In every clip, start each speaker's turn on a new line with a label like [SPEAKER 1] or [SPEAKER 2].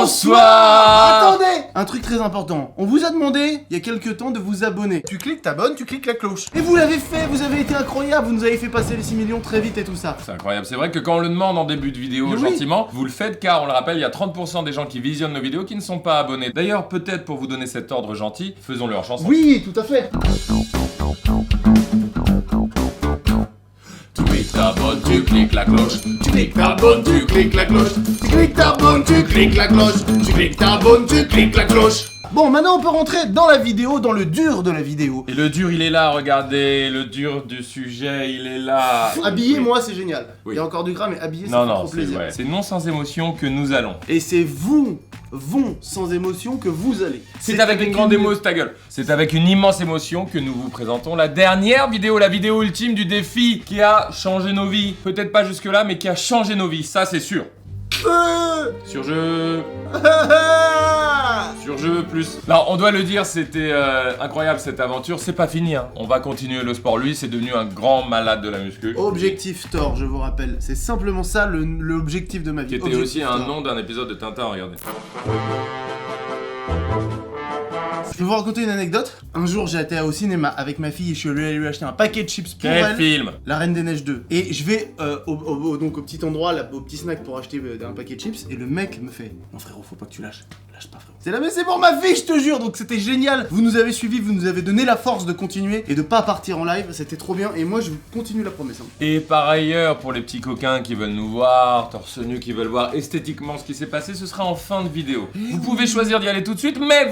[SPEAKER 1] Bonsoir.
[SPEAKER 2] Attendez, un truc très important. On vous a demandé, il y a quelques temps, de vous abonner. Tu cliques, t'abonnes, tu cliques la cloche. Et vous l'avez fait, vous avez été incroyable, vous nous avez fait passer les 6 millions très vite et tout ça.
[SPEAKER 1] C'est incroyable, c'est vrai que quand on le demande en début de vidéo,
[SPEAKER 2] Mais oui.
[SPEAKER 1] gentiment, vous le faites car, on le rappelle, il y a 30% des gens qui visionnent nos vidéos qui ne sont pas abonnés. D'ailleurs, peut-être pour vous donner cet ordre gentil, faisons-le en chanson.
[SPEAKER 2] Oui, tout à fait.
[SPEAKER 1] Tu cliques, t'abonnes, tu cliques la cloche. Tu cliques, t'abonnes, tu cliques la cloche.
[SPEAKER 2] Tu cliques, t'abonnes, tu cliques la cloche.
[SPEAKER 1] Tu cliques, t'abonnes, tu cliques la cloche.
[SPEAKER 2] Bon, maintenant on peut rentrer dans la vidéo, dans le dur de la vidéo.
[SPEAKER 1] Et le dur, il est là, regardez, le dur du sujet, il est là.
[SPEAKER 2] Habillé,
[SPEAKER 1] Oui.
[SPEAKER 2] moi, c'est génial.
[SPEAKER 1] Oui.
[SPEAKER 2] Il y a encore du gras, mais habillé, ça
[SPEAKER 1] Non,
[SPEAKER 2] fait
[SPEAKER 1] non,
[SPEAKER 2] trop
[SPEAKER 1] c'est
[SPEAKER 2] plaisir.
[SPEAKER 1] vrai. C'est non sans émotion que nous allons.
[SPEAKER 2] Et c'est vous sans émotion que vous allez.
[SPEAKER 1] C'est avec une grande émotion, ta gueule. C'est avec une immense émotion que nous vous présentons la dernière vidéo, la vidéo ultime du défi qui a changé nos vies. Peut-être pas jusque-là, mais qui a changé nos vies, ça c'est sûr. Sur jeu. Sur jeu plus. Non, on doit le dire, c'était incroyable cette aventure. C'est pas fini, hein. On va continuer le sport. Lui, c'est devenu un grand malade de la muscu.
[SPEAKER 2] Objectif Thor, je vous rappelle. C'est simplement ça l'objectif de ma vie.
[SPEAKER 1] Qui était
[SPEAKER 2] Objectif
[SPEAKER 1] aussi un
[SPEAKER 2] Thor.
[SPEAKER 1] nom d'un épisode de Tintin, regardez.
[SPEAKER 2] Je peux vous raconter une anecdote. Un jour, j'ai été au cinéma avec ma fille et je suis allé lui acheter un paquet de chips pour
[SPEAKER 1] Quel
[SPEAKER 2] elle.
[SPEAKER 1] film?
[SPEAKER 2] La Reine des Neiges 2. Et je vais donc au petit endroit, là, au petit snack pour acheter un paquet de chips. Et le mec me fait: non frérot, faut pas que tu lâches. Lâche pas frérot. C'est là, mais c'est pour ma fille, je te jure. Donc c'était génial. Vous nous avez suivis, vous nous avez donné la force de continuer et de pas partir en live. C'était trop bien. Et moi, je continue la promesse. Hein.
[SPEAKER 1] Et par ailleurs, pour les petits coquins qui veulent nous voir, torse nu, qui veulent voir esthétiquement ce qui s'est passé, ce sera en fin de vidéo. Vous pouvez choisir d'y aller tout de suite, mais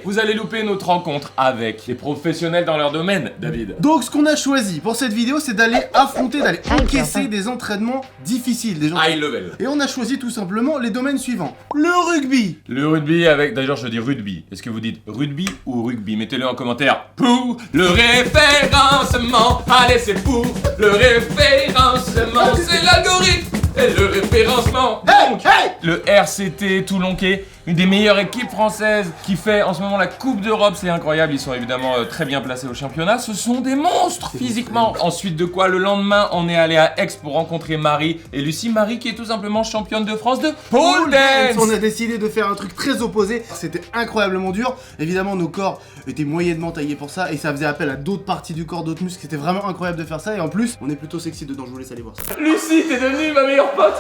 [SPEAKER 1] vous allez louper notre rencontre avec les professionnels dans leur domaine, David.
[SPEAKER 2] Donc ce qu'on a choisi pour cette vidéo, c'est d'aller affronter, d'aller encaisser des entraînements difficiles, des gens.
[SPEAKER 1] High level.
[SPEAKER 2] Et on a choisi tout simplement les domaines suivants. Le rugby.
[SPEAKER 1] Le rugby avec... D'ailleurs, je dis rugby. Est-ce que vous dites rugby ou rugby? Mettez-le en commentaire. Pour le référencement. Allez, c'est pour le référencement. C'est l'algorithme et le référencement. Donc, le RCT Toulon-Quai, une des meilleures équipes françaises qui fait en ce moment la Coupe d'Europe. C'est incroyable. Ils sont évidemment très bien placés au championnat. Ce sont des monstres physiquement. Ensuite de quoi, le lendemain, on est allé à Aix pour rencontrer Marie et Lucie. Marie qui est tout simplement championne de France de pole dance.
[SPEAKER 2] On a décidé de faire un truc très opposé. C'était incroyablement dur. Évidemment, nos corps étaient moyennement taillés pour ça et ça faisait appel à d'autres parties du corps, d'autres muscles. C'était vraiment incroyable de faire ça. Et en plus, on est plutôt sexy dedans. Je vous laisse aller voir ça.
[SPEAKER 1] Lucie, t'es devenue ma meilleure pote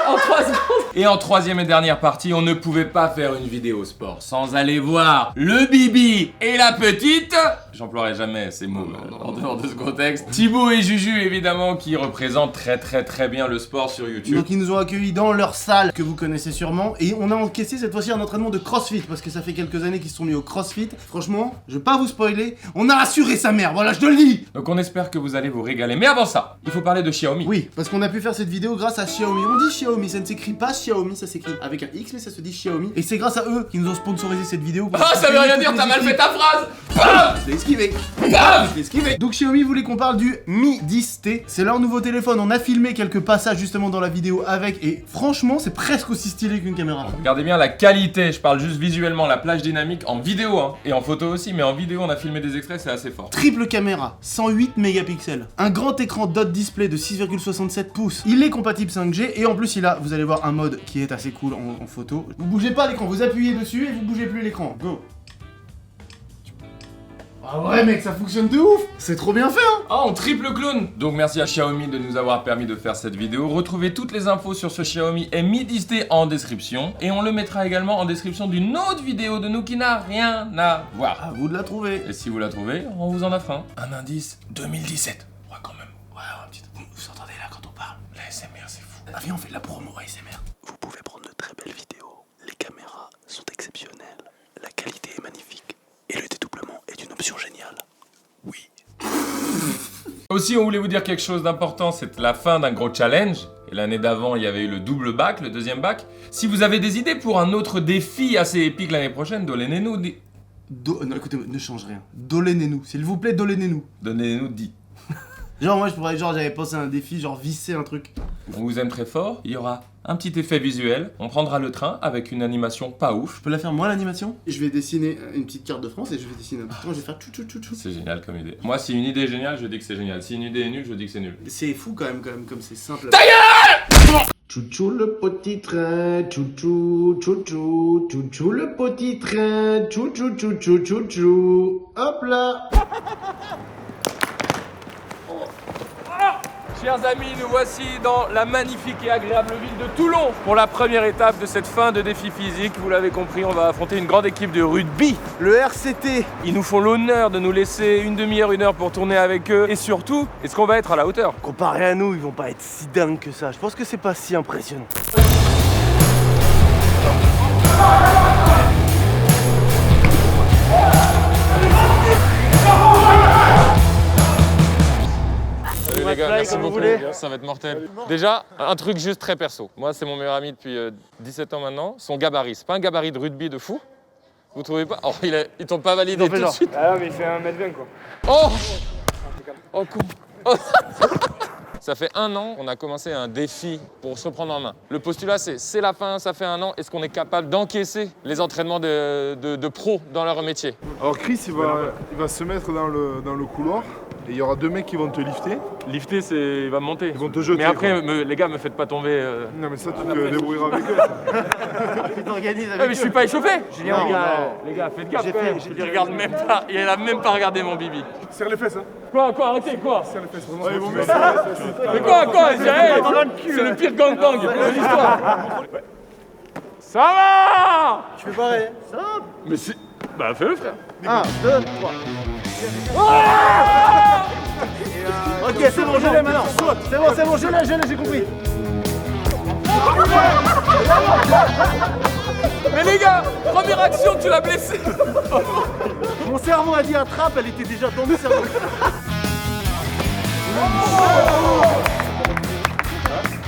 [SPEAKER 1] en 3 secondes. Et en troisième et dernière partie, on ne pouvait pas faire une vidéo sport sans aller voir le Bibi et la petite. J'emploierai jamais ces mots en dehors de ce contexte. Thibaut et Juju, évidemment, qui représentent très bien le sport sur YouTube.
[SPEAKER 2] Donc ils nous ont accueillis dans leur salle que vous connaissez sûrement et on a encaissé cette fois-ci un entraînement de CrossFit parce que ça fait quelques années qu'ils se sont mis au CrossFit. Franchement, je vais pas vous spoiler, on a assuré sa mère, voilà, je te le dis.
[SPEAKER 1] Donc on espère que vous allez vous régaler. Mais avant ça, il faut parler de Xiaomi.
[SPEAKER 2] Oui, parce qu'on a pu faire cette vidéo grâce à Xiaomi. On dit Xiaomi, ça ne s'écrit pas Xiaomi, ça s'écrit avec un X mais ça se dit Xiaomi. Et c'est grâce à eux qui nous ont sponsorisé cette vidéo.
[SPEAKER 1] Ah, ça veut rien dire, t'as mal fait ta phrase. Bam.
[SPEAKER 2] Je l'ai esquivé.
[SPEAKER 1] Bam.
[SPEAKER 2] Je l'ai esquivé. Donc Xiaomi voulait qu'on parle du Mi 10T. C'est leur nouveau téléphone. On a filmé quelques passages justement dans la vidéo avec. Et franchement, c'est presque aussi stylé qu'une caméra.
[SPEAKER 1] Regardez bien la qualité, je parle juste visuellement, la plage dynamique en vidéo hein, et en photo aussi, mais en vidéo on a filmé des extraits, c'est assez fort.
[SPEAKER 2] Triple caméra, 108 mégapixels. Un grand écran dot display de 6,67 pouces. Il est compatible 5G et en plus il a, vous allez voir, un mode qui est assez cool en photo. Vous bougez pas l'écran, vous appuyez dessus et vous bougez plus l'écran. Go. Ah ouais mec, ça fonctionne de ouf. C'est trop bien fait hein.
[SPEAKER 1] Ah, on triple clone. Donc merci à Xiaomi de nous avoir permis de faire cette vidéo. Retrouvez toutes les infos sur ce Xiaomi Mi 10T en description. Et on le mettra également en description d'une autre vidéo de nous qui n'a rien à voir.
[SPEAKER 2] À vous de la trouver.
[SPEAKER 1] Et si vous la trouvez, on vous en offre un. Un indice 2017. Ouais quand même.
[SPEAKER 2] Ouais, un petit... Vous entendez là quand on parle?
[SPEAKER 1] La SMR c'est fou.
[SPEAKER 2] Ah viens, on fait de la promo ASMR.
[SPEAKER 3] Vous pouvez prendre de très belles vidéos, les caméras sont exceptionnelles, la qualité est magnifique et le dédoublement est une option géniale. Oui.
[SPEAKER 1] Aussi, on voulait vous dire quelque chose d'important, c'est la fin d'un gros challenge. Et l'année d'avant, il y avait eu le double bac, le deuxième bac. Si vous avez des idées pour un autre défi assez épique l'année prochaine, donnez-nous
[SPEAKER 2] Non, écoutez, ne change rien. Donnez-nous, s'il vous plaît, donnez-nous.
[SPEAKER 1] Donnez-nous 10.
[SPEAKER 2] Genre, moi, j'avais pensé à un défi, genre visser un truc.
[SPEAKER 1] On vous aime très fort, il y aura un petit effet visuel, on prendra le train avec une animation pas ouf.
[SPEAKER 2] Je peux la faire moi l'animation? Je vais dessiner une petite carte de France et je vais dessiner un petit train, je vais faire tchou.
[SPEAKER 1] C'est génial comme idée. Moi, si une idée est géniale, je dis que c'est génial. Si une idée est nulle, je dis que c'est nul.
[SPEAKER 2] C'est fou quand même, comme c'est simple.
[SPEAKER 1] Ta gueule!
[SPEAKER 2] Chouchou le petit train, chouchou, chouchou, chouchou le petit train, chouchou, chouchou, chouchou. Hop là.
[SPEAKER 1] Chers amis, nous voici dans la magnifique et agréable ville de Toulon pour la première étape de cette fin de défi physique. Vous l'avez compris, on va affronter une grande équipe de rugby.
[SPEAKER 2] Le RCT.
[SPEAKER 1] Ils nous font l'honneur de nous laisser une demi-heure, une heure pour tourner avec eux. Et surtout, est-ce qu'on va être à la hauteur?
[SPEAKER 4] Comparé à nous, ils vont pas être si dingues que ça. Je pense que c'est pas si impressionnant.
[SPEAKER 1] Salut les gars, merci
[SPEAKER 4] comme vous
[SPEAKER 1] beaucoup.
[SPEAKER 4] voulez.
[SPEAKER 1] Ça va être mortel. Déjà, un truc juste très perso. Moi, c'est mon meilleur ami depuis 17 ans maintenant. Son gabarit, c'est pas un gabarit de rugby de fou. Vous trouvez pas? Oh, ils t'ont pas validé tout de suite.
[SPEAKER 5] Ah non, mais il fait 1m20 quoi.
[SPEAKER 1] Oh! Oh, con. Oh. Ça fait 1 an qu'on a commencé un défi pour se prendre en main. Le postulat, c'est la fin, ça fait 1 an. Est-ce qu'on est capable d'encaisser les entraînements de pros dans leur métier?
[SPEAKER 6] Alors Chris, il va se mettre dans le couloir et il y aura 2 mecs qui vont te lifter.
[SPEAKER 1] Lifter, il va me monter.
[SPEAKER 6] Ils vont te jeter.
[SPEAKER 1] Mais après, les gars, me faites pas tomber.
[SPEAKER 6] Non mais ça, tu te débrouilleras avec eux.
[SPEAKER 4] Tu t'organises
[SPEAKER 1] Ah,
[SPEAKER 4] avec
[SPEAKER 1] mais je suis pas échauffé.
[SPEAKER 4] Non,
[SPEAKER 1] Les gars, faites gaffe. Quand même. Il regarde même pas. Il a même pas regardé mon bibi.
[SPEAKER 6] Serre les fesses, hein.
[SPEAKER 1] Quoi, arrêtez, quoi?
[SPEAKER 6] Serre les fesses, vraiment.
[SPEAKER 1] Mais quoi c'est le pire gangbang de l'histoire. Ça va?
[SPEAKER 4] Je fais pareil. Ça va.
[SPEAKER 1] Mais c'est... Bah fais-le frère.
[SPEAKER 4] 1, 2, 3. Ok, c'est bon, je l'ai maintenant. Saute. C'est bon, je l'ai, j'ai compris.
[SPEAKER 1] Mais les gars, première action, tu l'as blessé.
[SPEAKER 4] Mon cerveau a dit attrape, elle était déjà dans le cerveau.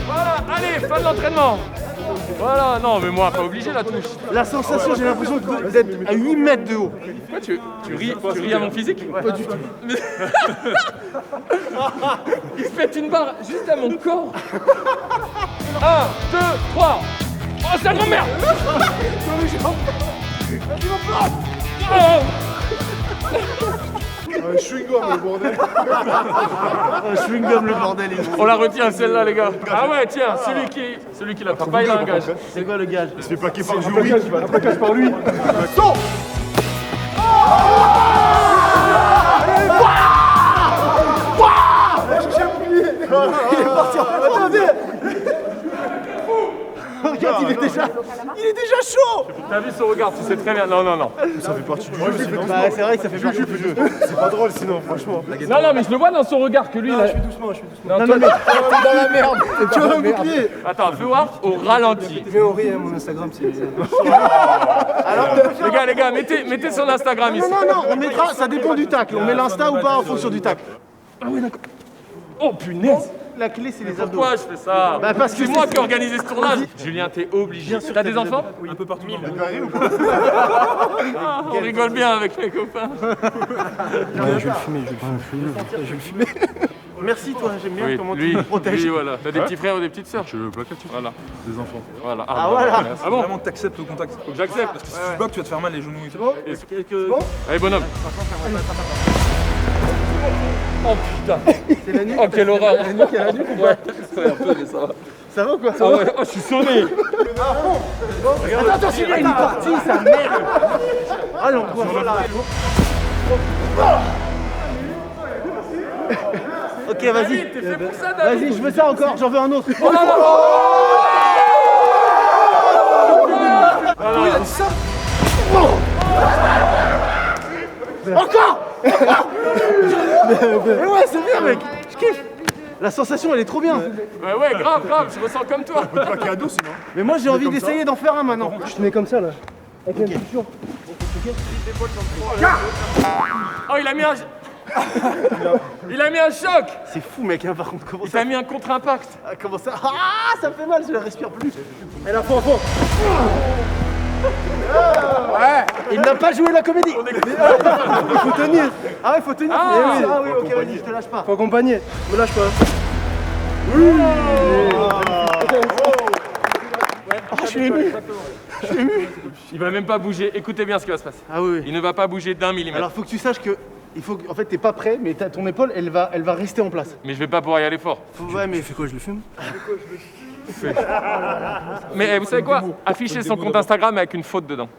[SPEAKER 1] Voilà, allez, fin de l'entraînement. Voilà, non mais moi, pas obligé la touche.
[SPEAKER 4] La sensation, j'ai l'impression d'être à 8 mètres de haut.
[SPEAKER 1] Quoi, tu ris à mon physique?
[SPEAKER 4] Pas du tout.
[SPEAKER 1] Il se pète une barre juste à mon corps. 1, 2, 3. Oh, c'est la grand-mère. Oh.
[SPEAKER 6] Chewing-gum, le bordel.
[SPEAKER 4] Chewing-gum, le bordel.
[SPEAKER 1] On la retient celle-là les gars. Ah ouais tiens, celui qui l'a pas, il a un gage.
[SPEAKER 4] C'est quoi le gage?
[SPEAKER 6] Il se fait plaquer par Joey. Après casse par lui.
[SPEAKER 4] Attendez. Regarde, il est déjà chaud.
[SPEAKER 1] T'as vu son regard, tu sais très bien. Non.
[SPEAKER 6] Ça fait partie du jeu, sinon.
[SPEAKER 4] Bah, c'est vrai que ça fait partie du jeu.
[SPEAKER 6] C'est pas drôle, sinon, franchement.
[SPEAKER 1] Non, mais je le vois dans son regard que lui.
[SPEAKER 4] Je suis doucement.
[SPEAKER 1] Non,
[SPEAKER 4] Non,
[SPEAKER 1] toi,
[SPEAKER 4] mais t'es dans la merde. Tu vas me couper.
[SPEAKER 1] Attends, fais voir au ralenti.
[SPEAKER 4] Je vais ouvrir mon Instagram, c'est.
[SPEAKER 1] Les gars, mettez son Instagram ici.
[SPEAKER 4] Non, on mettra, ça dépend du tacle. On met l'insta ou pas en fonction du tacle.
[SPEAKER 1] Oh punaise.
[SPEAKER 4] La clé, c'est les abdos.
[SPEAKER 1] Pourquoi je fais ça?
[SPEAKER 4] Bah, parce que
[SPEAKER 1] c'est moi
[SPEAKER 4] c'est-
[SPEAKER 1] qui ai organisé ce tournage. Julien, t'es obligé. T'as des enfants?
[SPEAKER 6] Un peu partout.
[SPEAKER 1] Ah, on rigole bien avec mes copains.
[SPEAKER 4] Merci, toi, j'aime bien
[SPEAKER 1] Oui,
[SPEAKER 4] comment
[SPEAKER 1] lui,
[SPEAKER 4] tu me protèges.
[SPEAKER 1] lui, voilà. T'as des petits frères ou des petites sœurs?
[SPEAKER 6] Je veux plaquer, tu
[SPEAKER 1] Voilà.
[SPEAKER 6] Des enfants.
[SPEAKER 1] Voilà.
[SPEAKER 4] Ah, voilà.
[SPEAKER 1] Ah bon?
[SPEAKER 5] Vraiment, t'acceptes au contact.
[SPEAKER 1] Faut que j'accepte.
[SPEAKER 5] Parce que si tu bloques, tu vas te faire mal les genoux et tout.
[SPEAKER 1] Allez, bonhomme. Oh putain. Oh, quelle horreur. Ouais, un peu, mais ça va.
[SPEAKER 4] Ça va ou quoi?
[SPEAKER 1] Ah ouais, oh, je suis sonné.
[SPEAKER 4] Attends, celui-là, il est parti, sa merde. Ah, l'angoisse, voilà. Ok, vas-y.
[SPEAKER 1] David, t'es fait pour ça, David.
[SPEAKER 4] Vas-y, je veux ça encore, j'en veux un autre.
[SPEAKER 1] Oh là là. Oh là là.
[SPEAKER 4] Encore. Mais ouais, c'est bien, mec. Je kiffe. La sensation, elle est trop bien.
[SPEAKER 1] Ouais, grave, je ressens comme toi.
[SPEAKER 6] Plaquer à dos, sinon.
[SPEAKER 4] Mais moi, j'ai envie d'essayer d'en faire un maintenant. Je te mets comme ça, là. Avec la culture.
[SPEAKER 1] Oh, il a mis un... Il a mis un choc.
[SPEAKER 4] C'est fou, mec, hein, par contre, comment
[SPEAKER 1] Il
[SPEAKER 4] ça...
[SPEAKER 1] t'a mis un contre-impact.
[SPEAKER 4] Ah, comment ça... Ah, ça me fait mal, je la respire plus. Elle a fond. Ouais. Il n'a pas joué la comédie. Il faut tenir. Ah ouais, faut tenir. Ah oui, ok, vas-y, je te lâche pas. Faut accompagner. Me lâche pas. Je suis ému.
[SPEAKER 1] Il va même pas bouger. Écoutez bien ce qui va se passer.
[SPEAKER 4] Ah oui.
[SPEAKER 1] Il ne va pas bouger d'1 millimètre.
[SPEAKER 4] Alors faut que tu saches que il faut en fait t'es pas prêt, mais ton épaule elle va rester en place.
[SPEAKER 1] Mais je vais pas pouvoir y aller fort.
[SPEAKER 4] Ouais, mais fais quoi, je le fume?
[SPEAKER 1] Mais vous savez quoi? Affichez son compte Instagram avec une faute dedans.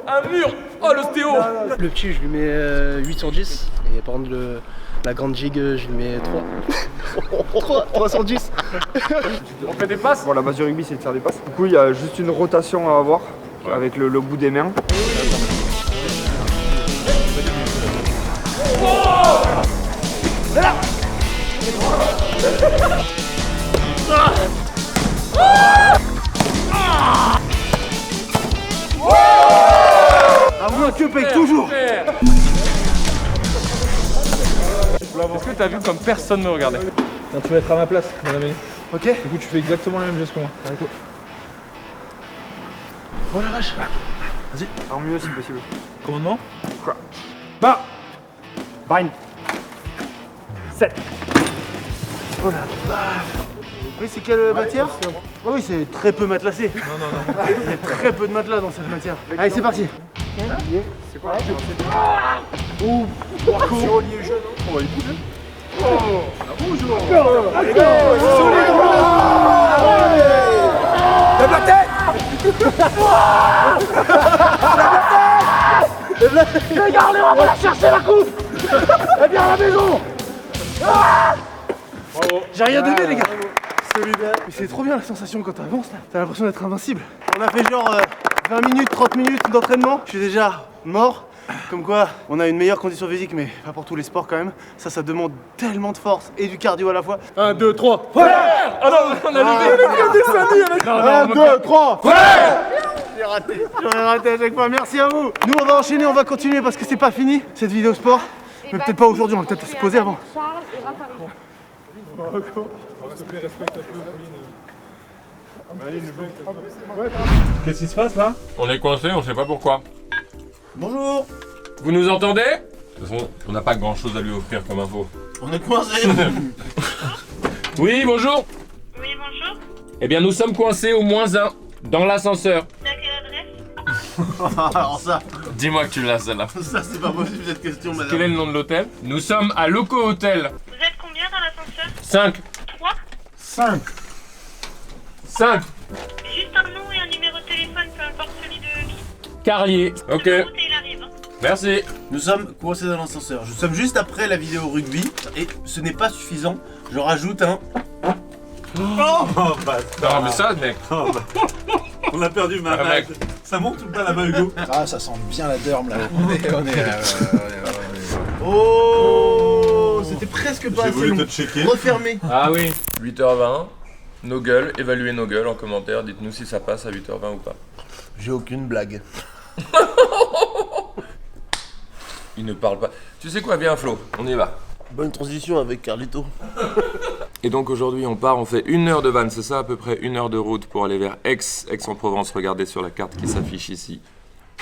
[SPEAKER 1] Un mur! Oh l'ostéo!
[SPEAKER 4] Le petit, je lui mets 8 sur 10. Et par contre, la grande jig, je lui mets 3. 3 sur 10.
[SPEAKER 1] On fait des passes?
[SPEAKER 5] Bon, la base du rugby, c'est de faire des passes. Du coup, il y a juste une rotation à avoir avec le bout des mains.
[SPEAKER 2] À moins que paye toujours.
[SPEAKER 1] Est-ce que t'as vu comme personne me regardait?
[SPEAKER 5] Tu vas être à ma place, mon ami.
[SPEAKER 2] Ok.
[SPEAKER 5] Du coup, tu fais exactement la même geste que moi.
[SPEAKER 2] Oh la vache.
[SPEAKER 5] En mieux si possible.
[SPEAKER 7] Commandement.
[SPEAKER 5] Bah Bind. 7.
[SPEAKER 2] Oui, c'est quelle matière? Oh oui, c'est très peu matelassé. Non. Il y a très peu de matelas dans cette matière. Allez, c'est parti.
[SPEAKER 5] C'est quoi?
[SPEAKER 2] Ouh.
[SPEAKER 5] Tyrolier jeune. On va y bouger.
[SPEAKER 2] Lève la tête. Les gars, on va la chercher la coupe. Elle vient à la maison. J'ai rien donné les gars. Mais c'est trop bien la sensation quand t'avances là. T'as l'impression d'être invincible. On a fait genre 20 minutes, 30 minutes d'entraînement. Je suis déjà mort. Comme quoi, on a une meilleure condition physique, mais pas pour tous les sports quand même. Ça demande tellement de force et du cardio à la fois. 1, 2, 3, frère.
[SPEAKER 1] Oh non, on a levé!
[SPEAKER 2] 1, 2, 3, J'ai raté, j'aurais raté à chaque fois, merci à vous. Nous on va enchaîner, on va continuer parce que c'est pas fini cette vidéo sport. Mais peut-être pas aujourd'hui, on va peut-être se poser avant.
[SPEAKER 8] Charles et Raphaël.
[SPEAKER 7] Qu'est-ce qui se passe là?
[SPEAKER 1] On est coincé, on sait pas pourquoi.
[SPEAKER 2] Bonjour.
[SPEAKER 1] Vous nous entendez? De toute façon, on n'a pas grand chose à lui offrir comme info.
[SPEAKER 2] On est coincés.
[SPEAKER 1] Oui, bonjour!
[SPEAKER 8] Oui, bonjour.
[SPEAKER 1] Eh bien, nous sommes coincés au -1 dans l'ascenseur.
[SPEAKER 8] T'as quelle adresse?
[SPEAKER 2] Alors ça
[SPEAKER 1] Dis-moi que tu l'as celle-là.
[SPEAKER 2] c'est pas possible cette question madame.
[SPEAKER 1] Quel est le nom de l'hôtel? Nous sommes à Loco Hotel.
[SPEAKER 8] Vous êtes combien dans l'ascenseur?
[SPEAKER 1] 5.
[SPEAKER 8] 3.
[SPEAKER 7] 5.
[SPEAKER 1] 5.
[SPEAKER 8] Juste un nom et un numéro de téléphone, peu importe celui de vie.
[SPEAKER 1] Carlier. Ok.
[SPEAKER 8] Le route et il arrive. Hein.
[SPEAKER 1] Merci.
[SPEAKER 2] Nous sommes coincés dans l'ascenseur. Nous sommes juste après la vidéo rugby et ce n'est pas suffisant. Je rajoute un...
[SPEAKER 7] Oh bah,
[SPEAKER 1] Non, mais ça, mec.
[SPEAKER 7] on a perdu ma
[SPEAKER 1] Ah,
[SPEAKER 7] bague.
[SPEAKER 1] mec.
[SPEAKER 7] Ça monte ou pas là-bas, Hugo?
[SPEAKER 3] Ah, ça sent bien la derme là.
[SPEAKER 2] Oh, c'était presque pas
[SPEAKER 7] J'ai
[SPEAKER 2] assez
[SPEAKER 7] voulu
[SPEAKER 2] long.
[SPEAKER 7] te checker.
[SPEAKER 2] Refermé.
[SPEAKER 1] Ah oui. 8h20. Nos gueules. Évaluez nos gueules en commentaire. Dites-nous si ça passe à 8h20 ou pas.
[SPEAKER 3] J'ai aucune blague.
[SPEAKER 1] Il ne parle pas. Tu sais quoi? Viens, Flo. On y va.
[SPEAKER 2] Bonne transition avec Carlito.
[SPEAKER 1] Et donc aujourd'hui on part, on fait 1 heure de van, c'est ça à peu près 1 heure de route pour aller vers Aix-en-Provence. Regardez sur la carte qui s'affiche ici.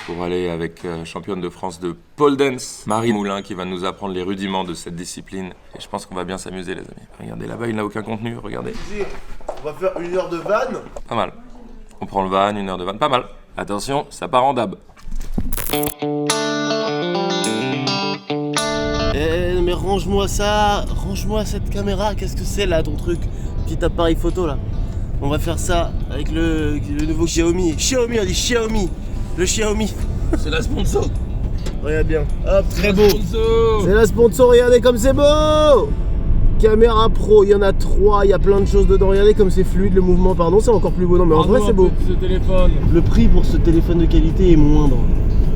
[SPEAKER 1] Pour aller avec championne de France de pole dance, Marie Moulin, qui va nous apprendre les rudiments de cette discipline. Et je pense qu'on va bien s'amuser les amis. Regardez là-bas, il n'a aucun contenu, regardez.
[SPEAKER 2] On va faire 1 heure de van.
[SPEAKER 1] Pas mal. On prend le van, 1 heure de van, pas mal. Attention, ça part en dab.
[SPEAKER 2] Eh mais range-moi ça, range-moi cette caméra, qu'est-ce que c'est là ton truc? Petit appareil photo là. On va faire ça avec le nouveau Xiaomi. Xiaomi, on dit Xiaomi. Le Xiaomi. C'est la sponsor. Regarde bien. Hop, très beau. C'est la sponsor, regardez comme c'est beau. Caméra pro, il y en a 3, il y a plein de choses dedans. Regardez comme c'est fluide le mouvement, pardon, c'est encore plus beau. Non mais en vrai c'est beau.
[SPEAKER 1] Ce téléphone.
[SPEAKER 2] Le prix pour ce téléphone de qualité est moindre.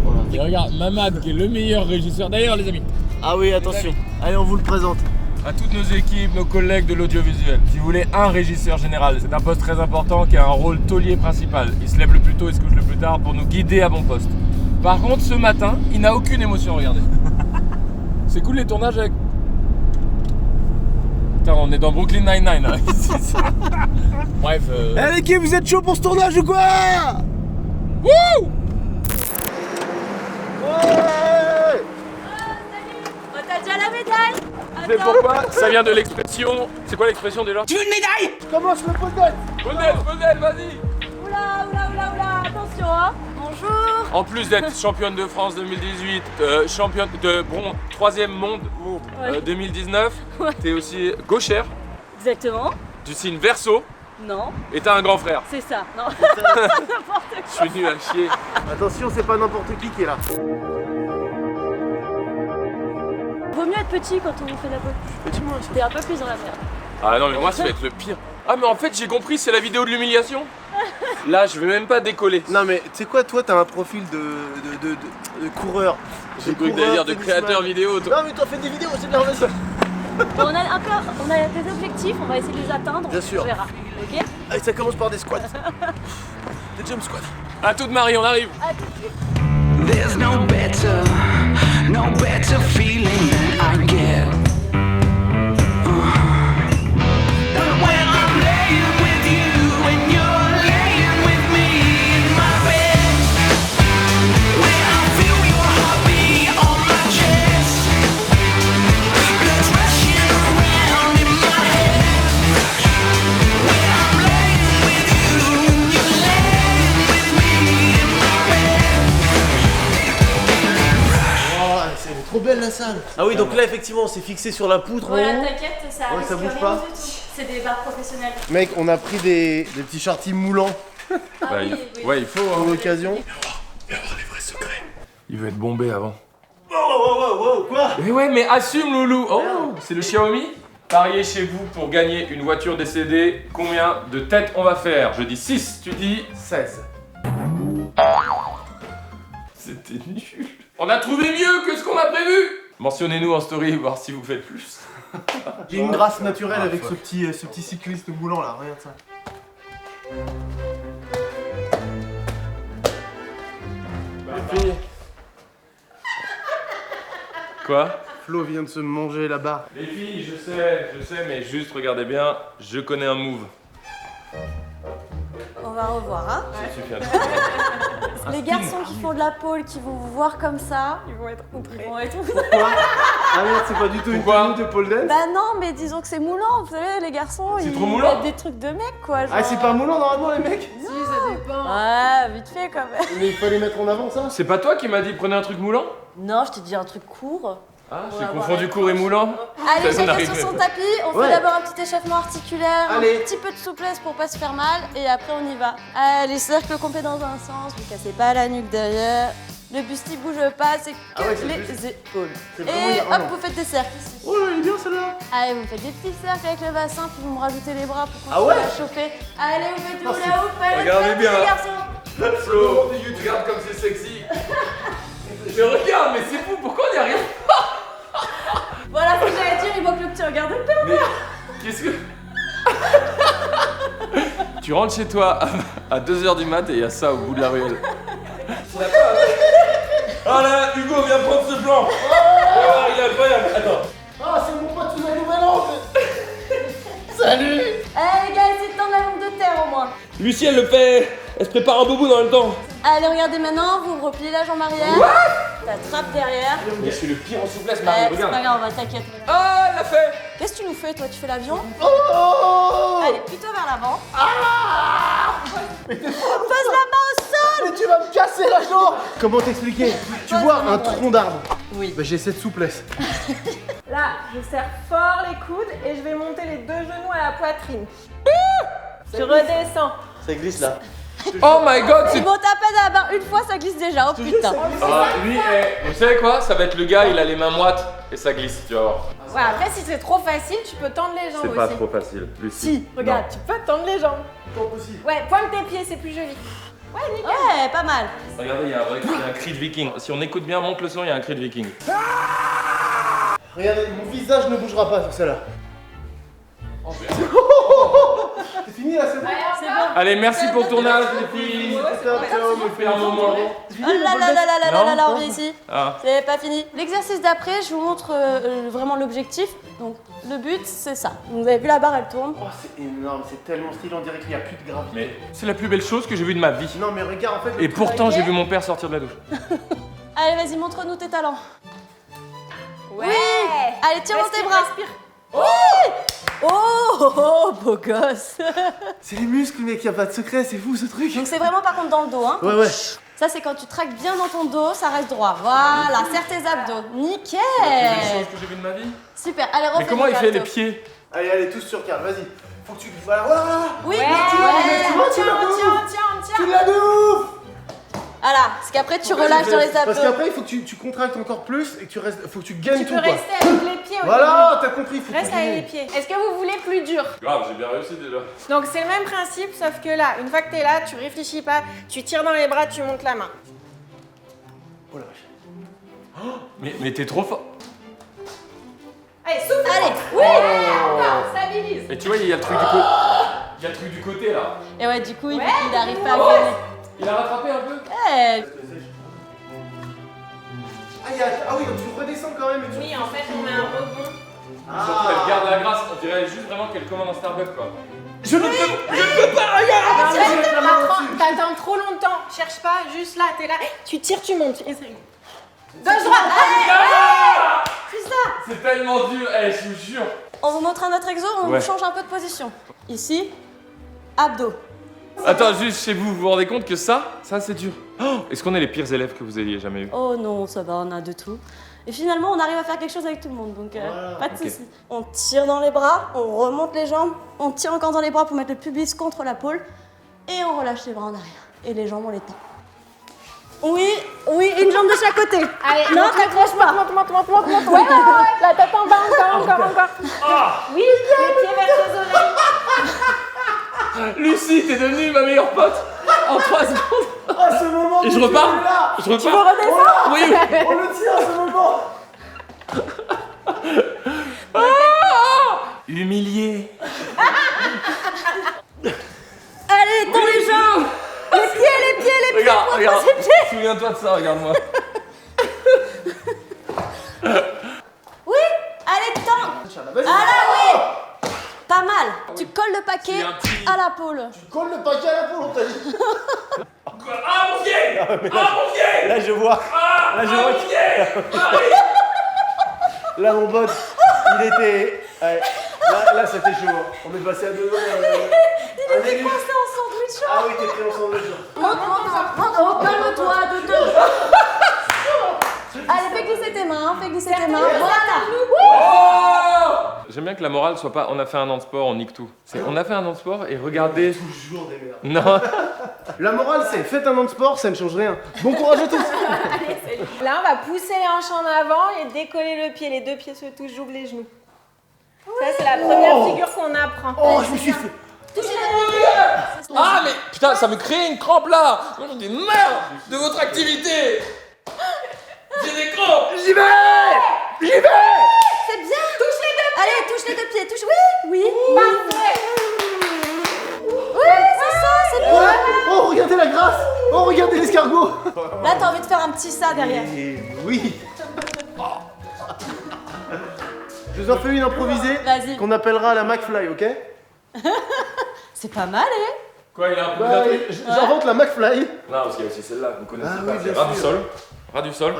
[SPEAKER 2] Voilà.
[SPEAKER 1] Et regarde, Mamad qui est le meilleur régisseur. D'ailleurs les amis,
[SPEAKER 2] Ah oui, attention. Allez, on vous le présente.
[SPEAKER 1] à toutes nos équipes, nos collègues de l'audiovisuel, si vous voulez un régisseur général, c'est un poste très important qui a un rôle taulier principal. Il se lève le plus tôt et se couche le plus tard pour nous guider à bon poste. Par contre, ce matin, il n'a aucune émotion, regardez. C'est cool les tournages avec... Putain, on est dans Brooklyn Nine-Nine là. Bref.
[SPEAKER 2] Eh l'équipe, vous êtes chaud pour ce tournage ou quoi?
[SPEAKER 1] Wouh!
[SPEAKER 8] T'as déjà la médaille?
[SPEAKER 1] C'est pourquoi? Ça vient de l'expression... C'est quoi l'expression déjà? Tu veux une médaille?
[SPEAKER 2] Commence le pole dance.
[SPEAKER 1] Pole dance, vas-y!
[SPEAKER 8] Oula, attention hein. On
[SPEAKER 9] Bonjour.
[SPEAKER 1] En plus d'être championne de France 2018, championne de 3e monde 2019, t'es aussi gauchère,
[SPEAKER 9] Exactement.
[SPEAKER 1] tu signes Verseau
[SPEAKER 9] Non,
[SPEAKER 1] et t'as un grand frère.
[SPEAKER 9] c'est ça. Non, n'importe quoi.
[SPEAKER 1] Je suis nul à chier.
[SPEAKER 2] Attention, c'est pas n'importe qui est là.
[SPEAKER 9] Vaut mieux être petit quand on fait la pole.
[SPEAKER 2] Dis-moi,
[SPEAKER 9] T'es un peu plus dans la merde.
[SPEAKER 1] Ah non mais moi ça va être le pire. Ah mais en fait j'ai compris, c'est la vidéo de l'humiliation. Là je vais même pas décoller.
[SPEAKER 2] non mais tu sais quoi, toi t'as un profil de coureur.
[SPEAKER 1] J'ai cru que t'allais dire de créateur vidéo toi.
[SPEAKER 2] Non mais t'en fais des vidéos, c'est bien, vas-y.
[SPEAKER 9] On a des objectifs, on va essayer de les atteindre.
[SPEAKER 2] Bien sûr.
[SPEAKER 9] On verra. Ok.
[SPEAKER 2] Allez, ça commence par des squats. Des jump squats.
[SPEAKER 1] À toute Marie, on arrive.
[SPEAKER 9] À tout de suite.
[SPEAKER 10] There's no better feeling than I get. But when I'm laying with you and you're laying with me in my bed, when I feel your heartbeat on my chest, blood's rushing around in my head. When I'm laying with you and you're laying with me in my bed.
[SPEAKER 2] Oh, elle est trop belle la salle. Ah oui, donc là effectivement, c'est fixé sur la poutre.
[SPEAKER 9] Voilà,
[SPEAKER 2] en haut.
[SPEAKER 9] t'inquiète, ça
[SPEAKER 2] Ouais,
[SPEAKER 9] risque
[SPEAKER 2] ça bouge
[SPEAKER 9] rien
[SPEAKER 2] pas.
[SPEAKER 9] du tout. C'est des barres professionnelles.
[SPEAKER 2] Mec, on a pris des petits chartis moulants
[SPEAKER 9] Ah
[SPEAKER 1] Bah,
[SPEAKER 9] oui,
[SPEAKER 1] il...
[SPEAKER 9] oui.
[SPEAKER 1] Ouais il faut
[SPEAKER 2] pour
[SPEAKER 1] hein.
[SPEAKER 2] l'occasion.
[SPEAKER 1] Il veut être bombé avant.
[SPEAKER 2] Wow, quoi?
[SPEAKER 1] Mais ouais mais assume Loulou. Oh c'est le Xiaomi. Pariez chez vous pour gagner une voiture décédée. Combien de têtes on va faire? Je dis 6, tu dis
[SPEAKER 2] 16.
[SPEAKER 1] C'était nul. On a trouvé mieux que ce qu'on a prévu. Mentionnez-nous en story, voir si vous faites plus.
[SPEAKER 2] J'ai une grâce naturelle avec ce petit cycliste moulant là, regarde ça.
[SPEAKER 1] Les filles. Quoi?
[SPEAKER 2] Flo vient de se manger la barre.
[SPEAKER 1] Les filles, je sais, mais juste regardez bien, je connais un move.
[SPEAKER 9] On va revoir, hein.
[SPEAKER 1] Ça suffit à
[SPEAKER 9] Les garçons qui font de la pole, qui vont vous voir comme ça, ils vont être outrés.
[SPEAKER 2] Ah merde, c'est pas du tout une
[SPEAKER 1] Pourquoi
[SPEAKER 2] tenue de pole dance?
[SPEAKER 9] Bah non, mais disons que c'est moulant, vous savez, les garçons,
[SPEAKER 1] C'est
[SPEAKER 9] ils
[SPEAKER 1] trop moulant.
[SPEAKER 9] mettent des trucs de mecs, quoi. Genre...
[SPEAKER 2] Ah, c'est pas moulant normalement les mecs?
[SPEAKER 9] Si, ça dépend. Ouais, vite fait quand même.
[SPEAKER 2] Mais il fallait mettre en avant ça.
[SPEAKER 1] C'est pas toi qui m'as dit prenez un truc moulant?
[SPEAKER 9] Non, je t'ai dit un truc court.
[SPEAKER 1] Ah,
[SPEAKER 9] On
[SPEAKER 1] j'ai
[SPEAKER 9] va
[SPEAKER 1] confondu
[SPEAKER 9] voir.
[SPEAKER 1] court et moulant.
[SPEAKER 9] Allez,
[SPEAKER 1] Ça, on
[SPEAKER 9] chacun
[SPEAKER 1] arrive.
[SPEAKER 9] sur son tapis, on
[SPEAKER 2] Ouais.
[SPEAKER 9] fait d'abord un petit échauffement articulaire,
[SPEAKER 2] Allez.
[SPEAKER 9] un petit peu de souplesse pour pas se faire mal, et après on y va. Allez, cercle complet dans un sens, vous cassez pas la nuque derrière. Le buste il bouge pas, c'est que
[SPEAKER 2] Ah ouais, c'est
[SPEAKER 9] les
[SPEAKER 2] juste.
[SPEAKER 9] épaules.
[SPEAKER 2] C'est vraiment
[SPEAKER 9] Et
[SPEAKER 2] bien. Ah
[SPEAKER 9] hop,
[SPEAKER 2] non.
[SPEAKER 9] vous faites des cercles ici.
[SPEAKER 2] Oh là, elle est bien celle-là.
[SPEAKER 9] Allez, vous faites des petits cercles avec le bassin, puis vous me rajoutez les bras pour
[SPEAKER 2] Ah
[SPEAKER 9] continuer
[SPEAKER 2] ouais
[SPEAKER 9] à chauffer. Allez, vous faites du
[SPEAKER 2] Oh,
[SPEAKER 9] hula hoop, allez,
[SPEAKER 1] Regardez
[SPEAKER 9] faites,
[SPEAKER 1] bien.
[SPEAKER 9] les garçons.
[SPEAKER 1] Flo, regarde comme c'est sexy. Je regarde, mais c'est fou, pourquoi on y arrive?
[SPEAKER 9] Voilà ce que j'allais dire, il manque le petit regard de peur.
[SPEAKER 1] Mais qu'est-ce que. Tu rentres chez toi à 2h du mat et il y a ça au bout de la ruelle. Ah là, Hugo, viens prendre ce plan. Oh, il est incroyable. Attends.
[SPEAKER 2] Ah, c'est mon pote sous un nouvel angle. Salut.
[SPEAKER 9] Allez les gars, essayez de tendre la langue de terre au moins.
[SPEAKER 1] Lucie, elle le fait. Elle se prépare un boubou dans le temps.
[SPEAKER 9] Allez, regardez maintenant, vous repliez la jambe arrière. T'attrapes derrière.
[SPEAKER 1] Mais je suis le pire en souplesse,
[SPEAKER 9] Ouais,
[SPEAKER 1] Marie,
[SPEAKER 9] c'est
[SPEAKER 1] regarde.
[SPEAKER 9] pas grave, on va t'inquiète.
[SPEAKER 1] Ah, elle l'a fait.
[SPEAKER 9] Qu'est-ce que tu nous fais, toi? Tu fais l'avion?
[SPEAKER 2] Oh.
[SPEAKER 9] Allez, plutôt vers l'avant. Pose la main au sol.
[SPEAKER 2] Mais tu vas me casser la jambe. Comment t'expliquer? Tu vois un tronc d'arbre?
[SPEAKER 9] Oui.
[SPEAKER 2] Bah j'ai cette souplesse.
[SPEAKER 11] Là, je serre fort les coudes et je vais monter les deux genoux à la poitrine. Tu redescends.
[SPEAKER 2] Ça glisse là.
[SPEAKER 1] Oh my god, c'est.
[SPEAKER 9] Il monte à peine à la barre une fois, ça glisse déjà. Oh putain.
[SPEAKER 1] Ah, lui, vous savez quoi? Ça va être le gars, il a les mains moites et ça glisse, tu vas voir.
[SPEAKER 11] Ouais, après, si c'est trop facile, tu peux tendre les jambes aussi.
[SPEAKER 1] facile, Lucie.
[SPEAKER 11] Si, regarde, tu peux tendre les jambes.
[SPEAKER 2] Pas possible.
[SPEAKER 11] Ouais, pointe tes pieds, c'est plus joli. Ouais, nickel.
[SPEAKER 9] Ouais, pas mal.
[SPEAKER 1] Regardez, il y a un cri de viking. Si on écoute bien, monte le son, il y a un cri de viking.
[SPEAKER 2] Regardez, mon visage ne bougera pas sur celle-là. C'est fini là, c'est bon.
[SPEAKER 9] C'est bon.
[SPEAKER 1] Allez, merci pour le tournage, les filles.
[SPEAKER 2] On me fait un moment.
[SPEAKER 9] Oh là là là là là là là là, on vient ici.
[SPEAKER 1] Ah.
[SPEAKER 9] C'est pas fini. L'exercice d'après, je vous montre vraiment l'objectif. Donc, le but, c'est ça. Vous avez vu la barre, elle tourne.
[SPEAKER 2] Oh, c'est énorme, c'est tellement stylé, on dirait qu'il n'y a plus de gravité.
[SPEAKER 1] Mais c'est la plus belle chose que j'ai vue de ma vie.
[SPEAKER 2] Non, mais regarde, en fait.
[SPEAKER 1] Et pourtant,
[SPEAKER 9] Ok.
[SPEAKER 1] j'ai vu mon père sortir de la douche.
[SPEAKER 9] Allez, vas-y, montre-nous tes talents.
[SPEAKER 11] Ouais.
[SPEAKER 9] Allez, tire dans tes
[SPEAKER 11] Respire,
[SPEAKER 9] bras.
[SPEAKER 11] respire.
[SPEAKER 9] Oh, oh, oh, beau gosse.
[SPEAKER 2] C'est les muscles, mec, y a pas de secret, c'est fou ce truc.
[SPEAKER 9] Donc, c'est vraiment par contre dans le dos, hein.
[SPEAKER 2] Ouais, ouais.
[SPEAKER 9] Ça, c'est quand tu traques bien dans ton dos, ça reste droit. Voilà, serre tes abdos. Nickel.
[SPEAKER 1] C'est la chose que j'ai vue de ma vie.
[SPEAKER 9] Super, allez, refais.
[SPEAKER 1] Mais comment il fait les
[SPEAKER 9] abdos.
[SPEAKER 1] pieds?
[SPEAKER 2] Allez, tous sur carte, vas-y. Faut que tu. Voilà.
[SPEAKER 9] Oui,
[SPEAKER 11] Ouais,
[SPEAKER 2] tu
[SPEAKER 11] on tient.
[SPEAKER 2] Tu l'as de ouf.
[SPEAKER 9] Voilà, parce qu'après, tu relâches sur les abdos.
[SPEAKER 2] Parce qu'après, il faut que tu contractes encore plus et que tu restes. Faut que tu gagnes
[SPEAKER 11] Tu
[SPEAKER 2] tout
[SPEAKER 11] peux
[SPEAKER 2] quoi.
[SPEAKER 11] rester avec les pieds au
[SPEAKER 2] Voilà, t'as compris. Faut
[SPEAKER 11] début. Reste
[SPEAKER 2] que
[SPEAKER 11] avec les pieds. Est-ce que vous voulez plus dur?
[SPEAKER 1] Grave, j'ai bien réussi déjà.
[SPEAKER 11] Donc c'est le même principe, sauf que là, une fois que t'es là, tu réfléchis pas, tu tires dans les bras, tu montes la main.
[SPEAKER 2] Oh la vache.
[SPEAKER 1] Mais t'es trop fort.
[SPEAKER 11] Allez, souffle.
[SPEAKER 9] Allez.
[SPEAKER 11] Oui, encore, stabilise.
[SPEAKER 1] Mais tu vois, il y a le truc du côté. Il y a le truc du côté là.
[SPEAKER 9] Et ouais, du coup, il
[SPEAKER 11] Ouais,
[SPEAKER 9] arrive pas à
[SPEAKER 1] Oh.
[SPEAKER 9] gagner.
[SPEAKER 1] Il a rattrapé un peu.
[SPEAKER 9] Eh,
[SPEAKER 2] Ah oui, donc tu redescends quand même. Et tu...
[SPEAKER 11] Oui, en fait, on met un rebond.
[SPEAKER 1] Surtout, elle garde la grâce. On dirait juste vraiment qu'elle commande un Starbucks quoi.
[SPEAKER 2] Je ne peux pas, regarde.
[SPEAKER 11] T'attends trop longtemps, cherche pas, juste là, t'es là, tu tires, tu montes. Essaye. Gauche, droite,
[SPEAKER 9] c'est ça.
[SPEAKER 1] C'est tellement dur, je vous jure.
[SPEAKER 9] On vous montre un autre exo, on
[SPEAKER 1] Ouais.
[SPEAKER 9] change un peu de position. Ici, abdos.
[SPEAKER 1] Attends, juste chez vous, vous vous rendez compte que ça c'est dur. Oh, est-ce qu'on est les pires élèves que vous ayez jamais eu?
[SPEAKER 9] Oh non, ça va, on a de tout. Et finalement, on arrive à faire quelque chose avec tout le monde, donc pas de
[SPEAKER 1] Ok.
[SPEAKER 9] soucis. On tire dans les bras, on remonte les jambes, on tire encore dans les bras pour mettre le pubis contre la pôle, et on relâche les bras en arrière. Et les jambes, on les tend. Oui, une jambe de chaque côté.
[SPEAKER 11] Allez,
[SPEAKER 9] Non, t'accroches pas.
[SPEAKER 11] monte. Ouais, la tête en bas, encore. Oui, les pieds vers tes oreilles.
[SPEAKER 1] Lucie, t'es devenue ma meilleure pote en 3 secondes.
[SPEAKER 2] Ah, ce moment.
[SPEAKER 1] Et je
[SPEAKER 2] où tu
[SPEAKER 1] repars.
[SPEAKER 2] es là.
[SPEAKER 1] Je repars.
[SPEAKER 11] Tu veux redescendre?
[SPEAKER 1] Oui.
[SPEAKER 2] On le tient à ce moment.
[SPEAKER 1] Humilié.
[SPEAKER 9] Allez, tends les jambes. Les pieds,
[SPEAKER 1] Regarde. Souviens-toi de ça, regarde-moi.
[SPEAKER 9] Oui, allez, tends.
[SPEAKER 2] Vas-y.
[SPEAKER 9] Ah là, oui. Pas mal. Tu colles le paquet
[SPEAKER 1] C'est un petit-
[SPEAKER 9] à la pôle.
[SPEAKER 2] Tu colles le paquet à la peau, on t'a dit.
[SPEAKER 1] Ah mon pied. Ah mon pied.
[SPEAKER 2] Là, je vois.
[SPEAKER 1] Ah
[SPEAKER 2] Là, je
[SPEAKER 1] mon
[SPEAKER 2] vois
[SPEAKER 1] pied.
[SPEAKER 2] Là, mon pote, il était. Ouais. Là, c'était chaud. On est passé à 2 ans.
[SPEAKER 9] Il était coincé en sandwich.
[SPEAKER 2] Ah oui, t'es pris en sandwich.
[SPEAKER 9] Monte. Oh, calme-toi, de deux. Allez, fais glisser tes mains, Voilà.
[SPEAKER 1] Oh. J'aime bien que la morale soit pas on a fait un an de sport, on nique tout. C'est on a fait un an de sport et regardez.
[SPEAKER 2] Toujours des merdes.
[SPEAKER 1] Non.
[SPEAKER 2] La morale, c'est faites un an de sport, ça ne change rien. Bon courage à tous.
[SPEAKER 11] Là, on va pousser les hanches en avant et décoller le pied. Les deux pieds se touchent, j'ouvre les genoux. Ça, c'est la première figure qu'on apprend.
[SPEAKER 2] Oh, je me suis fait.
[SPEAKER 1] Ah mais putain, ça me crée une crampe là. Moi j'en ai marre de votre activité. J'ai des crampes.
[SPEAKER 2] J'y vais.
[SPEAKER 9] C'est bien. Touche les deux pieds. Allez, touche les deux pieds. Touche. Oui.
[SPEAKER 11] Parfait.
[SPEAKER 9] Oui, c'est ça, c'est bien.
[SPEAKER 2] Oh, regardez la grâce. Oh, regardez l'escargot.
[SPEAKER 9] Là, t'as envie de faire un petit ça derrière.
[SPEAKER 2] Et oui. Je vous en fais une improvisée
[SPEAKER 9] Vas-y.
[SPEAKER 2] qu'on appellera la McFly, ok?
[SPEAKER 9] C'est pas mal, hein?
[SPEAKER 1] Quoi, il a un peu
[SPEAKER 2] Bah, j'invente la McFly.
[SPEAKER 1] Non, parce qu'il y a aussi celle-là que vous connaissez
[SPEAKER 2] Ah
[SPEAKER 1] pas.
[SPEAKER 2] oui, bien
[SPEAKER 1] C'est ras du
[SPEAKER 2] sûr.
[SPEAKER 1] sol. Ras du sol.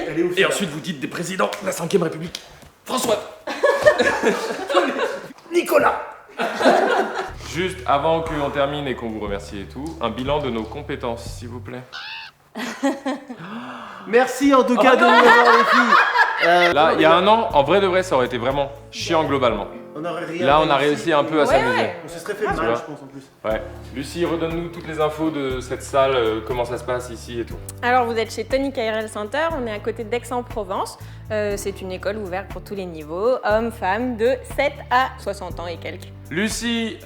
[SPEAKER 2] Elle est ouf.
[SPEAKER 1] Et ensuite vous dites des présidents de la 5ème République. François.
[SPEAKER 2] Nicolas.
[SPEAKER 1] Juste avant qu'on termine et qu'on vous remercie et tout, un bilan de nos compétences, s'il vous plaît.
[SPEAKER 2] Merci en tout cas de nous avoir les filles.
[SPEAKER 1] Là, il y a un an, en vrai de vrai, ça aurait été vraiment chiant globalement.
[SPEAKER 2] On aurait rien
[SPEAKER 1] Là, on a réussi un peu à s'amuser.
[SPEAKER 2] On se serait fait mal,
[SPEAKER 1] Tu vois.
[SPEAKER 2] je pense en plus.
[SPEAKER 1] Ouais. Lucie, redonne-nous toutes les infos de cette salle, comment ça se passe ici et tout.
[SPEAKER 11] Alors, vous êtes chez Tonic ARL Center, on est à côté d'Aix-en-Provence. C'est une école ouverte pour tous les niveaux, hommes, femmes, de 7 à 60 ans et quelques.
[SPEAKER 1] Lucie,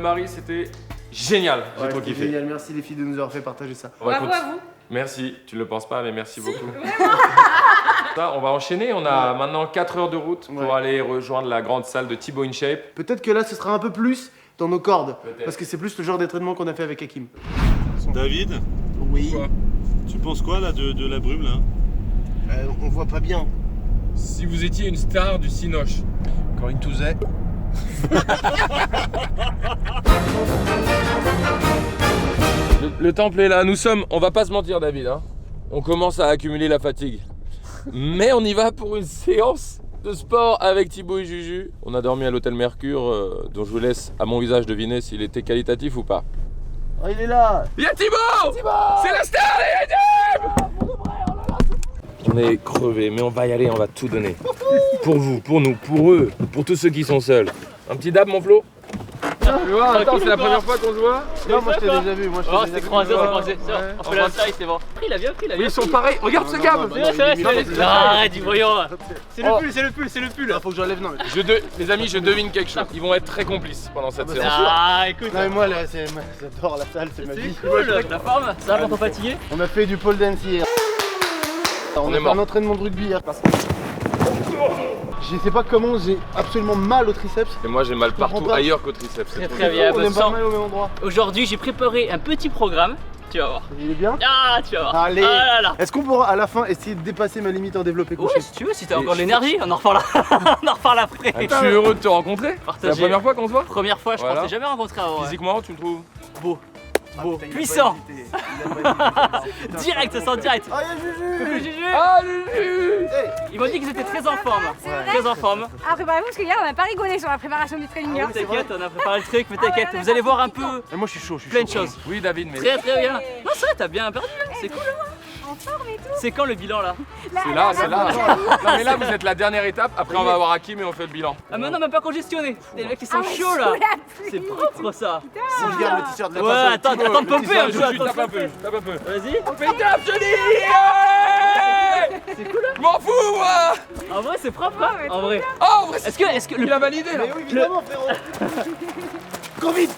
[SPEAKER 1] Marie, c'était génial. J'ai
[SPEAKER 2] Ouais,
[SPEAKER 1] trop
[SPEAKER 2] c'était
[SPEAKER 1] kiffé.
[SPEAKER 2] génial, merci les filles de nous avoir fait partager ça.
[SPEAKER 1] On va
[SPEAKER 11] Bravo à vous.
[SPEAKER 1] Merci, tu ne le penses pas, mais merci beaucoup. Ça, on va enchaîner, on a maintenant 4 heures de route pour
[SPEAKER 2] Ouais.
[SPEAKER 1] aller rejoindre la grande salle de Thibaut InShape.
[SPEAKER 2] Peut-être que là ce sera un peu plus dans nos cordes.
[SPEAKER 1] Peut-être.
[SPEAKER 2] Parce que c'est plus le genre d'entraînement qu'on a fait avec Hakim.
[SPEAKER 7] David,
[SPEAKER 2] Oui.
[SPEAKER 7] tu penses quoi là de la brume là?
[SPEAKER 2] On voit pas bien.
[SPEAKER 1] Si vous étiez une star du Cinoche.
[SPEAKER 2] Corinne Touzet.
[SPEAKER 1] Le temple est là, nous sommes, on va pas se mentir David, hein. On commence à accumuler la fatigue. Mais on y va pour une séance de sport avec Thibaut et Juju. On a dormi à l'hôtel Mercure, dont je vous laisse à mon visage deviner s'il était qualitatif ou pas.
[SPEAKER 4] Oh, il est là.
[SPEAKER 1] Y'a Thibaut. C'est la star des YouTube. On est crevés, mais on va y aller, on va tout donner. Pour vous, pour nous, pour eux, pour tous ceux qui sont seuls. Un petit dab, mon Flo? Tu vois, attends, c'est la première fois qu'on se voit?
[SPEAKER 4] Non, moi je t'ai déjà vu.
[SPEAKER 12] Oh, c'était croisé, on croisé. On fait la taille, c'est bon. Il a bien pris, il a bien.
[SPEAKER 1] Ils sont pareils, regarde ce gab!
[SPEAKER 12] Arrête, du voyant. C'est le pull, c'est le pull, c'est le pull.
[SPEAKER 2] Faut que j'enlève, non.
[SPEAKER 1] Les amis, je devine quelque chose. Ils vont être très complices pendant cette séance.
[SPEAKER 12] Ah, écoute.
[SPEAKER 2] Non, mais moi, là, j'adore la salle, c'est ma vie.
[SPEAKER 12] C'est cool, la forme. Ça va pour ton fatigué?
[SPEAKER 2] On a fait du pole dance hier. On a fait un entraînement de rugby hier. Je sais pas comment, j'ai absolument mal au triceps.
[SPEAKER 1] Et moi j'ai mal partout ailleurs qu'au triceps.
[SPEAKER 12] Très bien,
[SPEAKER 2] On est pas mal au même endroit.
[SPEAKER 12] Aujourd'hui, j'ai préparé un petit programme. Tu vas voir.
[SPEAKER 2] Il est bien?
[SPEAKER 12] Ah, tu vas voir.
[SPEAKER 2] Allez.
[SPEAKER 12] Ah là là.
[SPEAKER 2] Est-ce qu'on pourra à la fin essayer de dépasser ma limite en développé couché?
[SPEAKER 12] Ouais, si tu veux, si t'as encore de l'énergie, on en reparle. On en reparle après.
[SPEAKER 1] Je suis heureux de te rencontrer. C'est la première fois qu'on se voit?
[SPEAKER 12] Première fois, je pense que t'ai jamais rencontré avant. Ouais.
[SPEAKER 1] Physiquement, tu me trouves
[SPEAKER 12] Beau. Beau. Puissant. Direct, ça sent direct.
[SPEAKER 2] Ah, y'a Juju.
[SPEAKER 12] Juju.
[SPEAKER 1] Ah, Juju.
[SPEAKER 12] Ils m'ont dit qu'ils étaient très en forme. Très en forme.
[SPEAKER 13] Ah, préparez-vous parce que hier on n'a pas rigolé sur la préparation du training.
[SPEAKER 12] Ah, t'inquiète, on a préparé le truc, mais t'inquiète, vous allez voir un peu.
[SPEAKER 2] Et moi je suis chaud, je suis
[SPEAKER 12] Plein de
[SPEAKER 2] chaud.
[SPEAKER 12] choses.
[SPEAKER 1] Oui, David, mais.
[SPEAKER 12] Très très bien. Non, c'est vrai, t'as bien perdu, c'est cool.
[SPEAKER 13] En forme et tout.
[SPEAKER 12] C'est quand le bilan là?
[SPEAKER 1] C'est là, c'est là. Non, mais là, vous êtes la dernière étape. Après, on va avoir Hakim et on fait le bilan.
[SPEAKER 12] Ah, mais non, même pas congestionné. Les mecs, ils sont chauds là. C'est propre ça.
[SPEAKER 2] Si je garde le t-shirt de la
[SPEAKER 12] Ouais, attends de pomper un peu.
[SPEAKER 1] Tape un peu, tape un peu.
[SPEAKER 12] Vas-y.
[SPEAKER 1] Fais une tape, je dis.
[SPEAKER 12] C'est cool là.
[SPEAKER 1] Je m'en fous, moi.
[SPEAKER 12] En vrai, c'est propre hein. En vrai.
[SPEAKER 1] Oh, en vrai,
[SPEAKER 12] Est-ce que
[SPEAKER 1] il a validé là?
[SPEAKER 2] Mais oui, évidemment, frérot. Covid.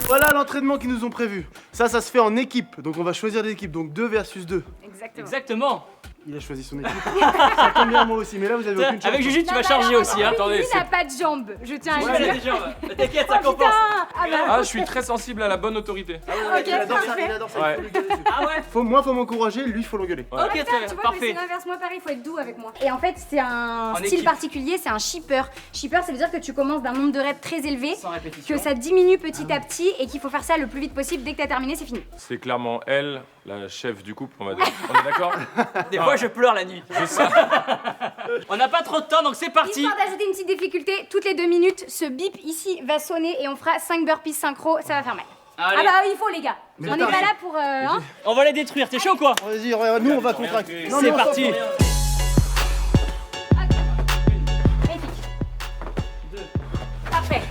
[SPEAKER 2] Voilà l'entraînement qu'ils nous ont prévu. Ça se fait en équipe. Donc on va choisir des équipes. Donc 2 versus 2.
[SPEAKER 12] Exactement.
[SPEAKER 2] Il a choisi son équipe. Ça tombe bien moi aussi. Mais là vous avez aucune chance.
[SPEAKER 12] Avec Juju, tu vas charger aussi. Hein.
[SPEAKER 1] Attendez,
[SPEAKER 13] Lui n'a pas de jambes, je tiens à le
[SPEAKER 12] Ouais,
[SPEAKER 13] dire.
[SPEAKER 12] des jambes. T'inquiète, ça compense.
[SPEAKER 13] Ah bah,
[SPEAKER 1] Ah, je suis très sensible à la bonne autorité.
[SPEAKER 13] ok,
[SPEAKER 2] Il adore ça,
[SPEAKER 13] parfait.
[SPEAKER 2] il adore ça.
[SPEAKER 1] Ouais.
[SPEAKER 2] Il faut lui gueuler dessus.
[SPEAKER 12] Ah ouais.
[SPEAKER 2] Faut m'encourager, lui faut l'engueuler.
[SPEAKER 12] Ok, très
[SPEAKER 13] Tu
[SPEAKER 12] bien,
[SPEAKER 13] vois, mais
[SPEAKER 12] parfait.
[SPEAKER 13] c'est l'inverse, moi pareil, il faut être doux avec moi. Et en fait, c'est un
[SPEAKER 12] En
[SPEAKER 13] style
[SPEAKER 12] équipe.
[SPEAKER 13] particulier, c'est un shipper. Shipper, ça veut dire que tu commences d'un nombre de reps très élevé,
[SPEAKER 12] Sans répétition.
[SPEAKER 13] que ça diminue petit à petit et qu'il faut faire ça le plus vite possible. Dès que t'as terminé, c'est fini.
[SPEAKER 1] C'est clairement elle, la chef du couple, on va dire. On est d'accord?
[SPEAKER 12] Des fois, je pleure la nuit.
[SPEAKER 1] Je sais.
[SPEAKER 12] On n'a pas trop de temps, donc c'est parti.
[SPEAKER 13] Histoire d'ajouter une petite difficulté, toutes les 2 minutes, ce bip ici va sonner et on fera 5 burpees synchro, ça va faire mal.
[SPEAKER 12] Allez.
[SPEAKER 13] Ah bah il faut les gars. On n'est pas là pour... hein.
[SPEAKER 12] On va les détruire, t'es chaud quoi?
[SPEAKER 2] Vas-y, regarde, nous on va contracter. Non,
[SPEAKER 12] C'est
[SPEAKER 2] mais on
[SPEAKER 12] parti.
[SPEAKER 2] s'en fout.
[SPEAKER 13] Magnifique. Parfait.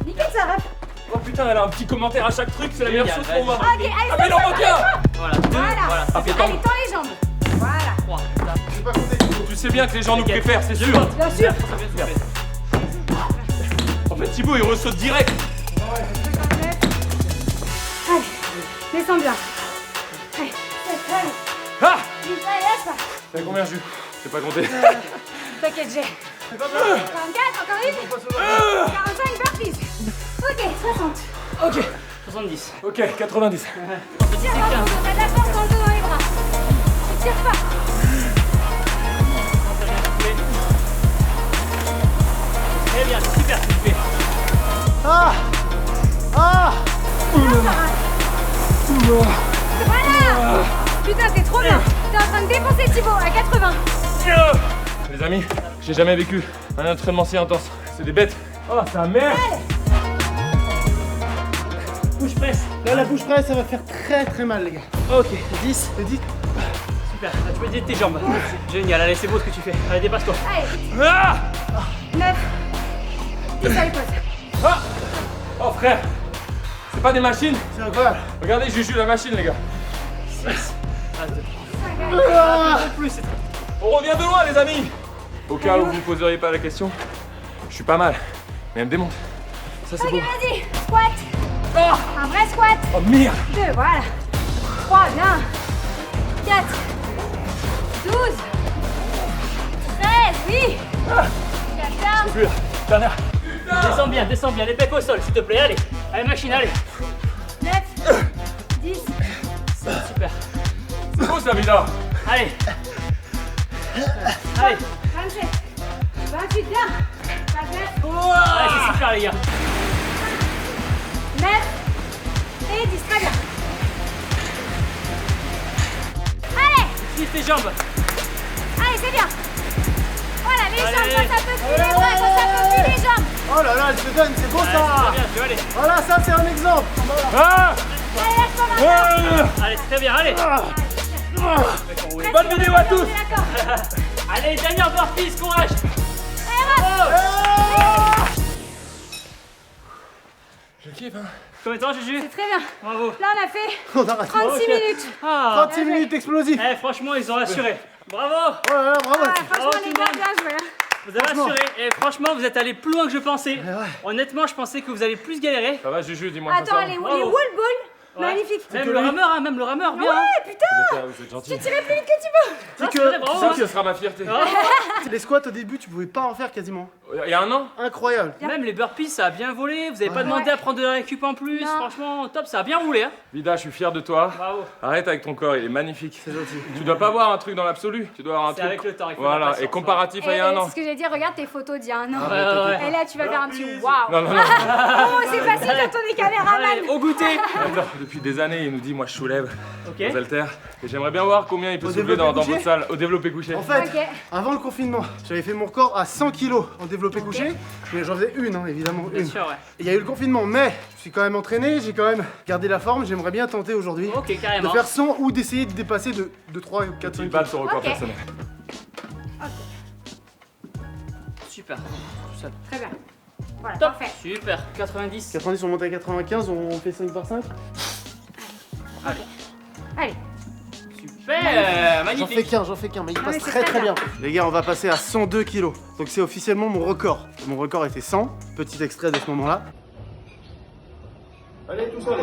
[SPEAKER 13] Nickel ça va.
[SPEAKER 1] Oh putain, elle a un petit commentaire à chaque truc, c'est la meilleure
[SPEAKER 12] Génial,
[SPEAKER 1] chose pour moi.
[SPEAKER 13] Ok, allez,
[SPEAKER 1] Ah, mais il en manque un.
[SPEAKER 12] Voilà, 2,
[SPEAKER 13] Voilà.
[SPEAKER 12] voilà.
[SPEAKER 13] Allez, tends les jambes. Voilà.
[SPEAKER 12] 3.
[SPEAKER 2] J'ai pas compté.
[SPEAKER 1] Tu sais bien que les gens nous préfèrent, c'est sûr.
[SPEAKER 13] Bien sûr.
[SPEAKER 1] En fait, Thibaut, il ressaute direct.
[SPEAKER 13] Allez, descends bien. Allez, allez.
[SPEAKER 1] Ah!
[SPEAKER 13] Allez, lâche pas.
[SPEAKER 1] T'as combien, Jules? J'ai pas compté.
[SPEAKER 13] T'inquiète, j'ai. 44, encore une. 45 burpees. Ok, 60.
[SPEAKER 12] Ok, 70.
[SPEAKER 1] Ok, 90.
[SPEAKER 13] Tire dans le dos, t'as de la force dans le dos, dans les bras. Tu tires pas.
[SPEAKER 12] Très bien, c'est super ce que tu fais.
[SPEAKER 2] Ah.
[SPEAKER 13] Voilà. Putain, c'est trop bien. T'es en train de défoncer Thibaut à 80.
[SPEAKER 1] Les amis, j'ai jamais vécu un entraînement si intense. C'est des bêtes. Oh, sa mère!
[SPEAKER 12] Bouche presse.
[SPEAKER 2] Là la bouche presse ça va faire très mal les gars.
[SPEAKER 12] Ok, 10.
[SPEAKER 2] C'est dit.
[SPEAKER 12] Super, là, tu peux aider tes jambes. Génial, allez, c'est beau ce que tu fais. Allez, dépasse-toi.
[SPEAKER 13] Allez,
[SPEAKER 1] Ah!
[SPEAKER 13] 9. Et ça les pose.
[SPEAKER 1] Ah! Oh frère! C'est pas des machines?
[SPEAKER 2] C'est incroyable.
[SPEAKER 1] Regardez, Juju la machine, les gars. On revient de loin, les amis! Au cas où vous ne poseriez pas la question, je suis pas mal, mais elle me démonte. Ça, c'est
[SPEAKER 13] Ok,
[SPEAKER 1] beau.
[SPEAKER 13] vas-y. Squat.
[SPEAKER 1] Oh!
[SPEAKER 13] Un vrai squat.
[SPEAKER 1] Oh merde!
[SPEAKER 13] 2, voilà. 3, bien. 4. 12. 13, oui. 14.
[SPEAKER 1] Plus là. Dernière.
[SPEAKER 12] Descends bien, les becs au sol, s'il te plaît, allez. Allez, machine, allez.
[SPEAKER 13] 9. 10.
[SPEAKER 12] Super.
[SPEAKER 1] C'est beau ça, Vida!
[SPEAKER 12] Allez. Allez.
[SPEAKER 13] 27. 28, bien. Ça fait
[SPEAKER 12] Allez, c'est super, les gars.
[SPEAKER 13] 9 et 10, très bien. Allez,
[SPEAKER 12] Utilise tes jambes.
[SPEAKER 13] allez, c'est bien. Voilà, les
[SPEAKER 12] Allez.
[SPEAKER 13] jambes, quand ça peut plus les bras, quand ça peut plus les jambes.
[SPEAKER 2] Oh là là, elle se donne, c'est beau
[SPEAKER 12] Allez,
[SPEAKER 2] ça.
[SPEAKER 12] c'est bien, tu vas aller.
[SPEAKER 2] Voilà, ça c'est un exemple.
[SPEAKER 12] Ah
[SPEAKER 13] Allez, lâche-toi maintenant.
[SPEAKER 12] Allez, c'est très bien, allez.
[SPEAKER 13] Presque,
[SPEAKER 12] Bonne vidéo à tous.
[SPEAKER 13] on est d'accord.
[SPEAKER 12] Allez, dernière burpees, courage.
[SPEAKER 1] Je kiffe, hein.
[SPEAKER 12] Combien de temps, Juju?
[SPEAKER 13] C'est très bien.
[SPEAKER 12] Bravo.
[SPEAKER 13] Là, on a fait
[SPEAKER 2] On arrête.
[SPEAKER 13] 36
[SPEAKER 12] Ok.
[SPEAKER 13] minutes.
[SPEAKER 12] Ah.
[SPEAKER 2] 36 minutes explosifs.
[SPEAKER 12] Eh, franchement, ils ont assuré. Bravo.
[SPEAKER 2] Oh là là, bravo.
[SPEAKER 13] Ah, franchement,
[SPEAKER 12] tout
[SPEAKER 13] les
[SPEAKER 12] le
[SPEAKER 13] gars,
[SPEAKER 12] monde.
[SPEAKER 13] bien joué. Hein.
[SPEAKER 12] Vous avez
[SPEAKER 2] Franchement.
[SPEAKER 12] assuré. Et franchement, vous êtes allé plus loin que je pensais. Honnêtement, je pensais que vous allez plus galérer.
[SPEAKER 1] Ça va, Juju, dis-moi
[SPEAKER 13] Attends,
[SPEAKER 1] ça.
[SPEAKER 13] les
[SPEAKER 12] Bravo.
[SPEAKER 13] wall balls, magnifique.
[SPEAKER 12] Même le rameur, hein, même le rameur, bien. hein.
[SPEAKER 13] Ouais, putain.
[SPEAKER 1] Vous êtes gentil.
[SPEAKER 13] Tu tirais plus vite que tu peux.
[SPEAKER 12] Non, c'est vrai, bravo,
[SPEAKER 1] Ça,
[SPEAKER 12] hein.
[SPEAKER 1] ce sera ma fierté.
[SPEAKER 2] Les squats au début, tu pouvais pas en faire quasiment.
[SPEAKER 1] Il y a un an.
[SPEAKER 2] Incroyable.
[SPEAKER 12] Même les burpees, ça a bien volé. Vous avez pas
[SPEAKER 2] Ouais.
[SPEAKER 12] demandé à prendre de la récup en plus.
[SPEAKER 13] Non.
[SPEAKER 12] Franchement, top, ça a bien roulé. Hein.
[SPEAKER 1] Vida, je suis fier de toi.
[SPEAKER 12] Bravo.
[SPEAKER 1] Arrête avec ton corps, il est magnifique.
[SPEAKER 2] C'est gentil.
[SPEAKER 1] Tu dois pas avoir un truc dans l'absolu. Tu dois avoir un
[SPEAKER 12] C'est
[SPEAKER 1] truc.
[SPEAKER 12] avec le temps. Il faut de la
[SPEAKER 1] Voilà,
[SPEAKER 12] patience,
[SPEAKER 1] et comparatif à il
[SPEAKER 13] Et
[SPEAKER 1] y a un an.
[SPEAKER 13] c'est ce que j'allais dire, regarde tes photos d'il y a un an.
[SPEAKER 12] Ouais, ouais, ouais.
[SPEAKER 13] Et là, tu vas faire un petit waouh.
[SPEAKER 1] Non, non, non.
[SPEAKER 13] Oh, c'est facile quand on est caméraman.
[SPEAKER 12] Allez, au goûter.
[SPEAKER 1] Attends, depuis des années, il nous dit moi je soulève
[SPEAKER 12] Ok.
[SPEAKER 1] aux haltères. Et j'aimerais bien voir combien il peut
[SPEAKER 2] Au
[SPEAKER 1] soulever dans
[SPEAKER 2] développé
[SPEAKER 1] votre
[SPEAKER 2] couché
[SPEAKER 1] salle au développé couché.
[SPEAKER 2] En fait,
[SPEAKER 13] Ok.
[SPEAKER 2] avant le confinement, j'avais fait mon record à 100 kg en développé couché. Mais j'en faisais une, hein, évidemment,
[SPEAKER 12] Bien
[SPEAKER 2] une.
[SPEAKER 12] sûr, ouais.
[SPEAKER 2] Il y a eu le confinement, mais je suis quand même entraîné, j'ai quand même gardé la forme. J'aimerais bien tenter aujourd'hui
[SPEAKER 12] Ok,
[SPEAKER 2] de
[SPEAKER 12] carrément.
[SPEAKER 2] faire 100 ou d'essayer de dépasser de 3, 4,
[SPEAKER 1] Il
[SPEAKER 2] 5
[SPEAKER 1] bat son record
[SPEAKER 13] Ok.
[SPEAKER 1] personnel.
[SPEAKER 12] Super. Tout seul.
[SPEAKER 13] Très bien. Voilà,
[SPEAKER 12] Top.
[SPEAKER 13] parfait.
[SPEAKER 12] Super. 90.
[SPEAKER 2] 90, on monte à 95, on fait 5 par 5.
[SPEAKER 13] Allez.
[SPEAKER 12] Super.
[SPEAKER 2] J'en fais
[SPEAKER 12] Magnifique.
[SPEAKER 2] qu'un, mais il
[SPEAKER 13] Ah
[SPEAKER 2] passe
[SPEAKER 13] oui, c'est
[SPEAKER 2] très
[SPEAKER 13] très
[SPEAKER 2] très bien. Les gars, on va passer à 102 kilos. Donc c'est officiellement mon record. Mon record était 100. Petit extrait de ce moment-là. Allez, tout seul.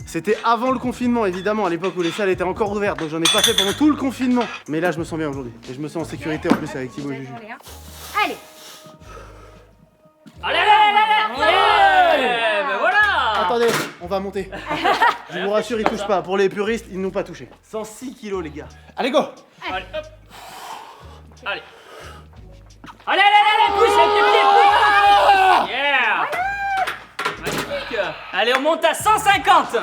[SPEAKER 2] C'était avant le confinement, évidemment, à l'époque où les salles étaient encore ouvertes. Donc j'en ai pas fait pendant tout le confinement. Mais là, je me sens bien aujourd'hui. Et je me sens en sécurité en plus avec Thibaut et Juju.
[SPEAKER 13] Allez.
[SPEAKER 12] Allez, allez, allez, allez. Ouais, ben voilà.
[SPEAKER 2] Attendez, on va monter. Je vous rassure, ils touchent pas. Pour les puristes, ils n'ont pas touché. 106 kilos, les gars. Allez, go!
[SPEAKER 12] Allez, hop. Allez. Allez, allez, allez, pousse avec tes pieds, pousse. Yeah. Magnifique. Allez, on monte à 150.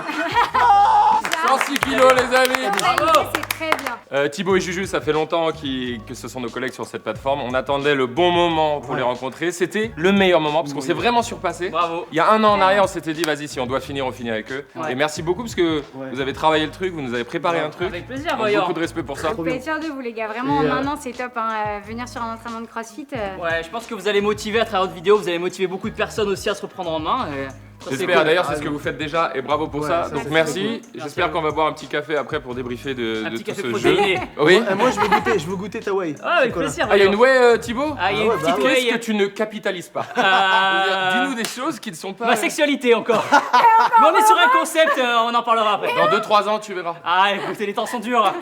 [SPEAKER 1] 106 kilos, les amis.
[SPEAKER 12] Bravo.
[SPEAKER 13] C'est très bien.
[SPEAKER 1] Thibaut et Juju, ça fait longtemps que ce sont nos collègues sur cette plateforme. On attendait le bon moment pour les rencontrer. C'était le meilleur moment parce qu'on s'est vraiment surpassé.
[SPEAKER 12] Bravo.
[SPEAKER 1] Il y a un an en arrière, on s'était dit, vas-y, si on doit finir, on finit avec eux.
[SPEAKER 12] Ouais.
[SPEAKER 1] Et merci beaucoup parce que vous avez travaillé le truc, vous nous avez préparé un truc.
[SPEAKER 12] Avec plaisir,
[SPEAKER 1] Donc,
[SPEAKER 12] voyons.
[SPEAKER 1] beaucoup de respect pour ça.
[SPEAKER 13] Vous pouvez être fiers de vous, les gars. Vraiment,
[SPEAKER 2] Et,
[SPEAKER 13] maintenant, c'est top. Hein. Venir sur un entraînement de crossfit.
[SPEAKER 12] Ouais, je pense que vous allez motiver à travers votre vidéo, vous allez motiver beaucoup de personnes aussi à se reprendre en main. Et ça, c'est
[SPEAKER 1] J'espère,
[SPEAKER 12] cool.
[SPEAKER 1] d'ailleurs, c'est ce que vous faites déjà et bravo pour
[SPEAKER 2] Ouais,
[SPEAKER 1] ça.
[SPEAKER 2] ça,
[SPEAKER 1] Donc
[SPEAKER 2] c'est
[SPEAKER 1] merci.
[SPEAKER 12] cool.
[SPEAKER 1] J'espère
[SPEAKER 12] Merci.
[SPEAKER 1] qu'on va boire un petit café après pour débriefer de
[SPEAKER 12] Un petit
[SPEAKER 1] tout
[SPEAKER 12] café
[SPEAKER 1] ce
[SPEAKER 12] protéiné.
[SPEAKER 1] jeu. Oui.
[SPEAKER 2] Moi, je veux goûter ta whey.
[SPEAKER 12] Ah, avec
[SPEAKER 2] Chocolat.
[SPEAKER 12] plaisir.
[SPEAKER 1] Ah, il y a une
[SPEAKER 12] voyons.
[SPEAKER 1] whey, Thibaut
[SPEAKER 12] Ah, il y a une
[SPEAKER 2] ouais,
[SPEAKER 12] petite
[SPEAKER 2] bah,
[SPEAKER 1] Qu'est-ce
[SPEAKER 12] whey.
[SPEAKER 1] que tu ne capitalises pas Dis-nous des choses qui ne sont pas.
[SPEAKER 12] Ma sexualité encore. Mais on est sur un concept, on en parlera après.
[SPEAKER 1] Dans 2-3 ans, tu verras.
[SPEAKER 12] Ah, écoutez, les temps sont durs.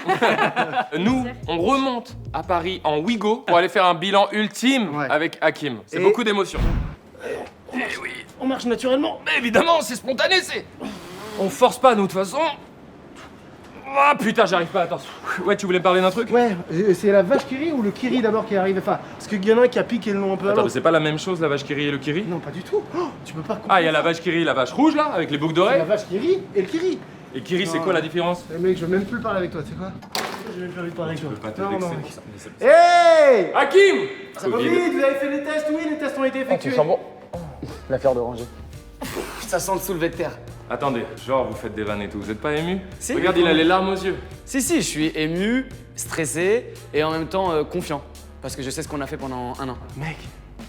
[SPEAKER 1] Nous, on remonte à Paris en Wigo pour aller faire un bilan ultime
[SPEAKER 2] Ouais.
[SPEAKER 1] avec Hakim. C'est
[SPEAKER 2] Et-
[SPEAKER 1] beaucoup d'émotions.
[SPEAKER 2] On marche naturellement.
[SPEAKER 1] Mais évidemment, c'est spontané, c'est. On force pas, nous, de toute façon. Ah putain, j'arrive pas, attends. Ouais, tu voulais me parler d'un truc
[SPEAKER 2] Ouais, c'est la vache Kiri ou le Kiri d'abord qui est arrivé. Enfin, parce qu'il y en a un qui a piqué le nom un peu à
[SPEAKER 1] Attends, mais
[SPEAKER 2] l'autre.
[SPEAKER 1] c'est pas la même chose, la vache Kiri et le Kiri
[SPEAKER 2] Non, pas du tout. Oh, tu peux pas comprendre.
[SPEAKER 1] Ah, il y a la vache Kiri, la vache rouge là, avec les boucles
[SPEAKER 2] La
[SPEAKER 1] d'oreilles.
[SPEAKER 2] vache Kiri et le Kiri.
[SPEAKER 1] Et Kiri, c'est
[SPEAKER 2] Non.
[SPEAKER 1] quoi la différence
[SPEAKER 2] Eh, mec, je veux même plus parler avec toi, tu sais quoi? J'ai même plus envie de parler avec toi.
[SPEAKER 1] Je peux pas te
[SPEAKER 2] Non, non,
[SPEAKER 1] vexer
[SPEAKER 2] mec.
[SPEAKER 1] pour ça. Mais c'est-
[SPEAKER 2] Hey!
[SPEAKER 1] Hakim
[SPEAKER 2] Ça va
[SPEAKER 1] Covid.
[SPEAKER 2] vite, vous avez fait les tests? Oui, les tests ont été effectués.
[SPEAKER 1] bon.
[SPEAKER 4] L'affaire de ranger. Ça sent le soulevé de terre.
[SPEAKER 1] Attendez, genre vous faites des vannes et tout, vous êtes pas ému
[SPEAKER 4] Si.
[SPEAKER 1] Regarde, il a les larmes aux yeux.
[SPEAKER 4] Si, je suis ému, stressé et en même temps confiant. Parce que je sais ce qu'on a fait pendant un an.
[SPEAKER 2] Mec,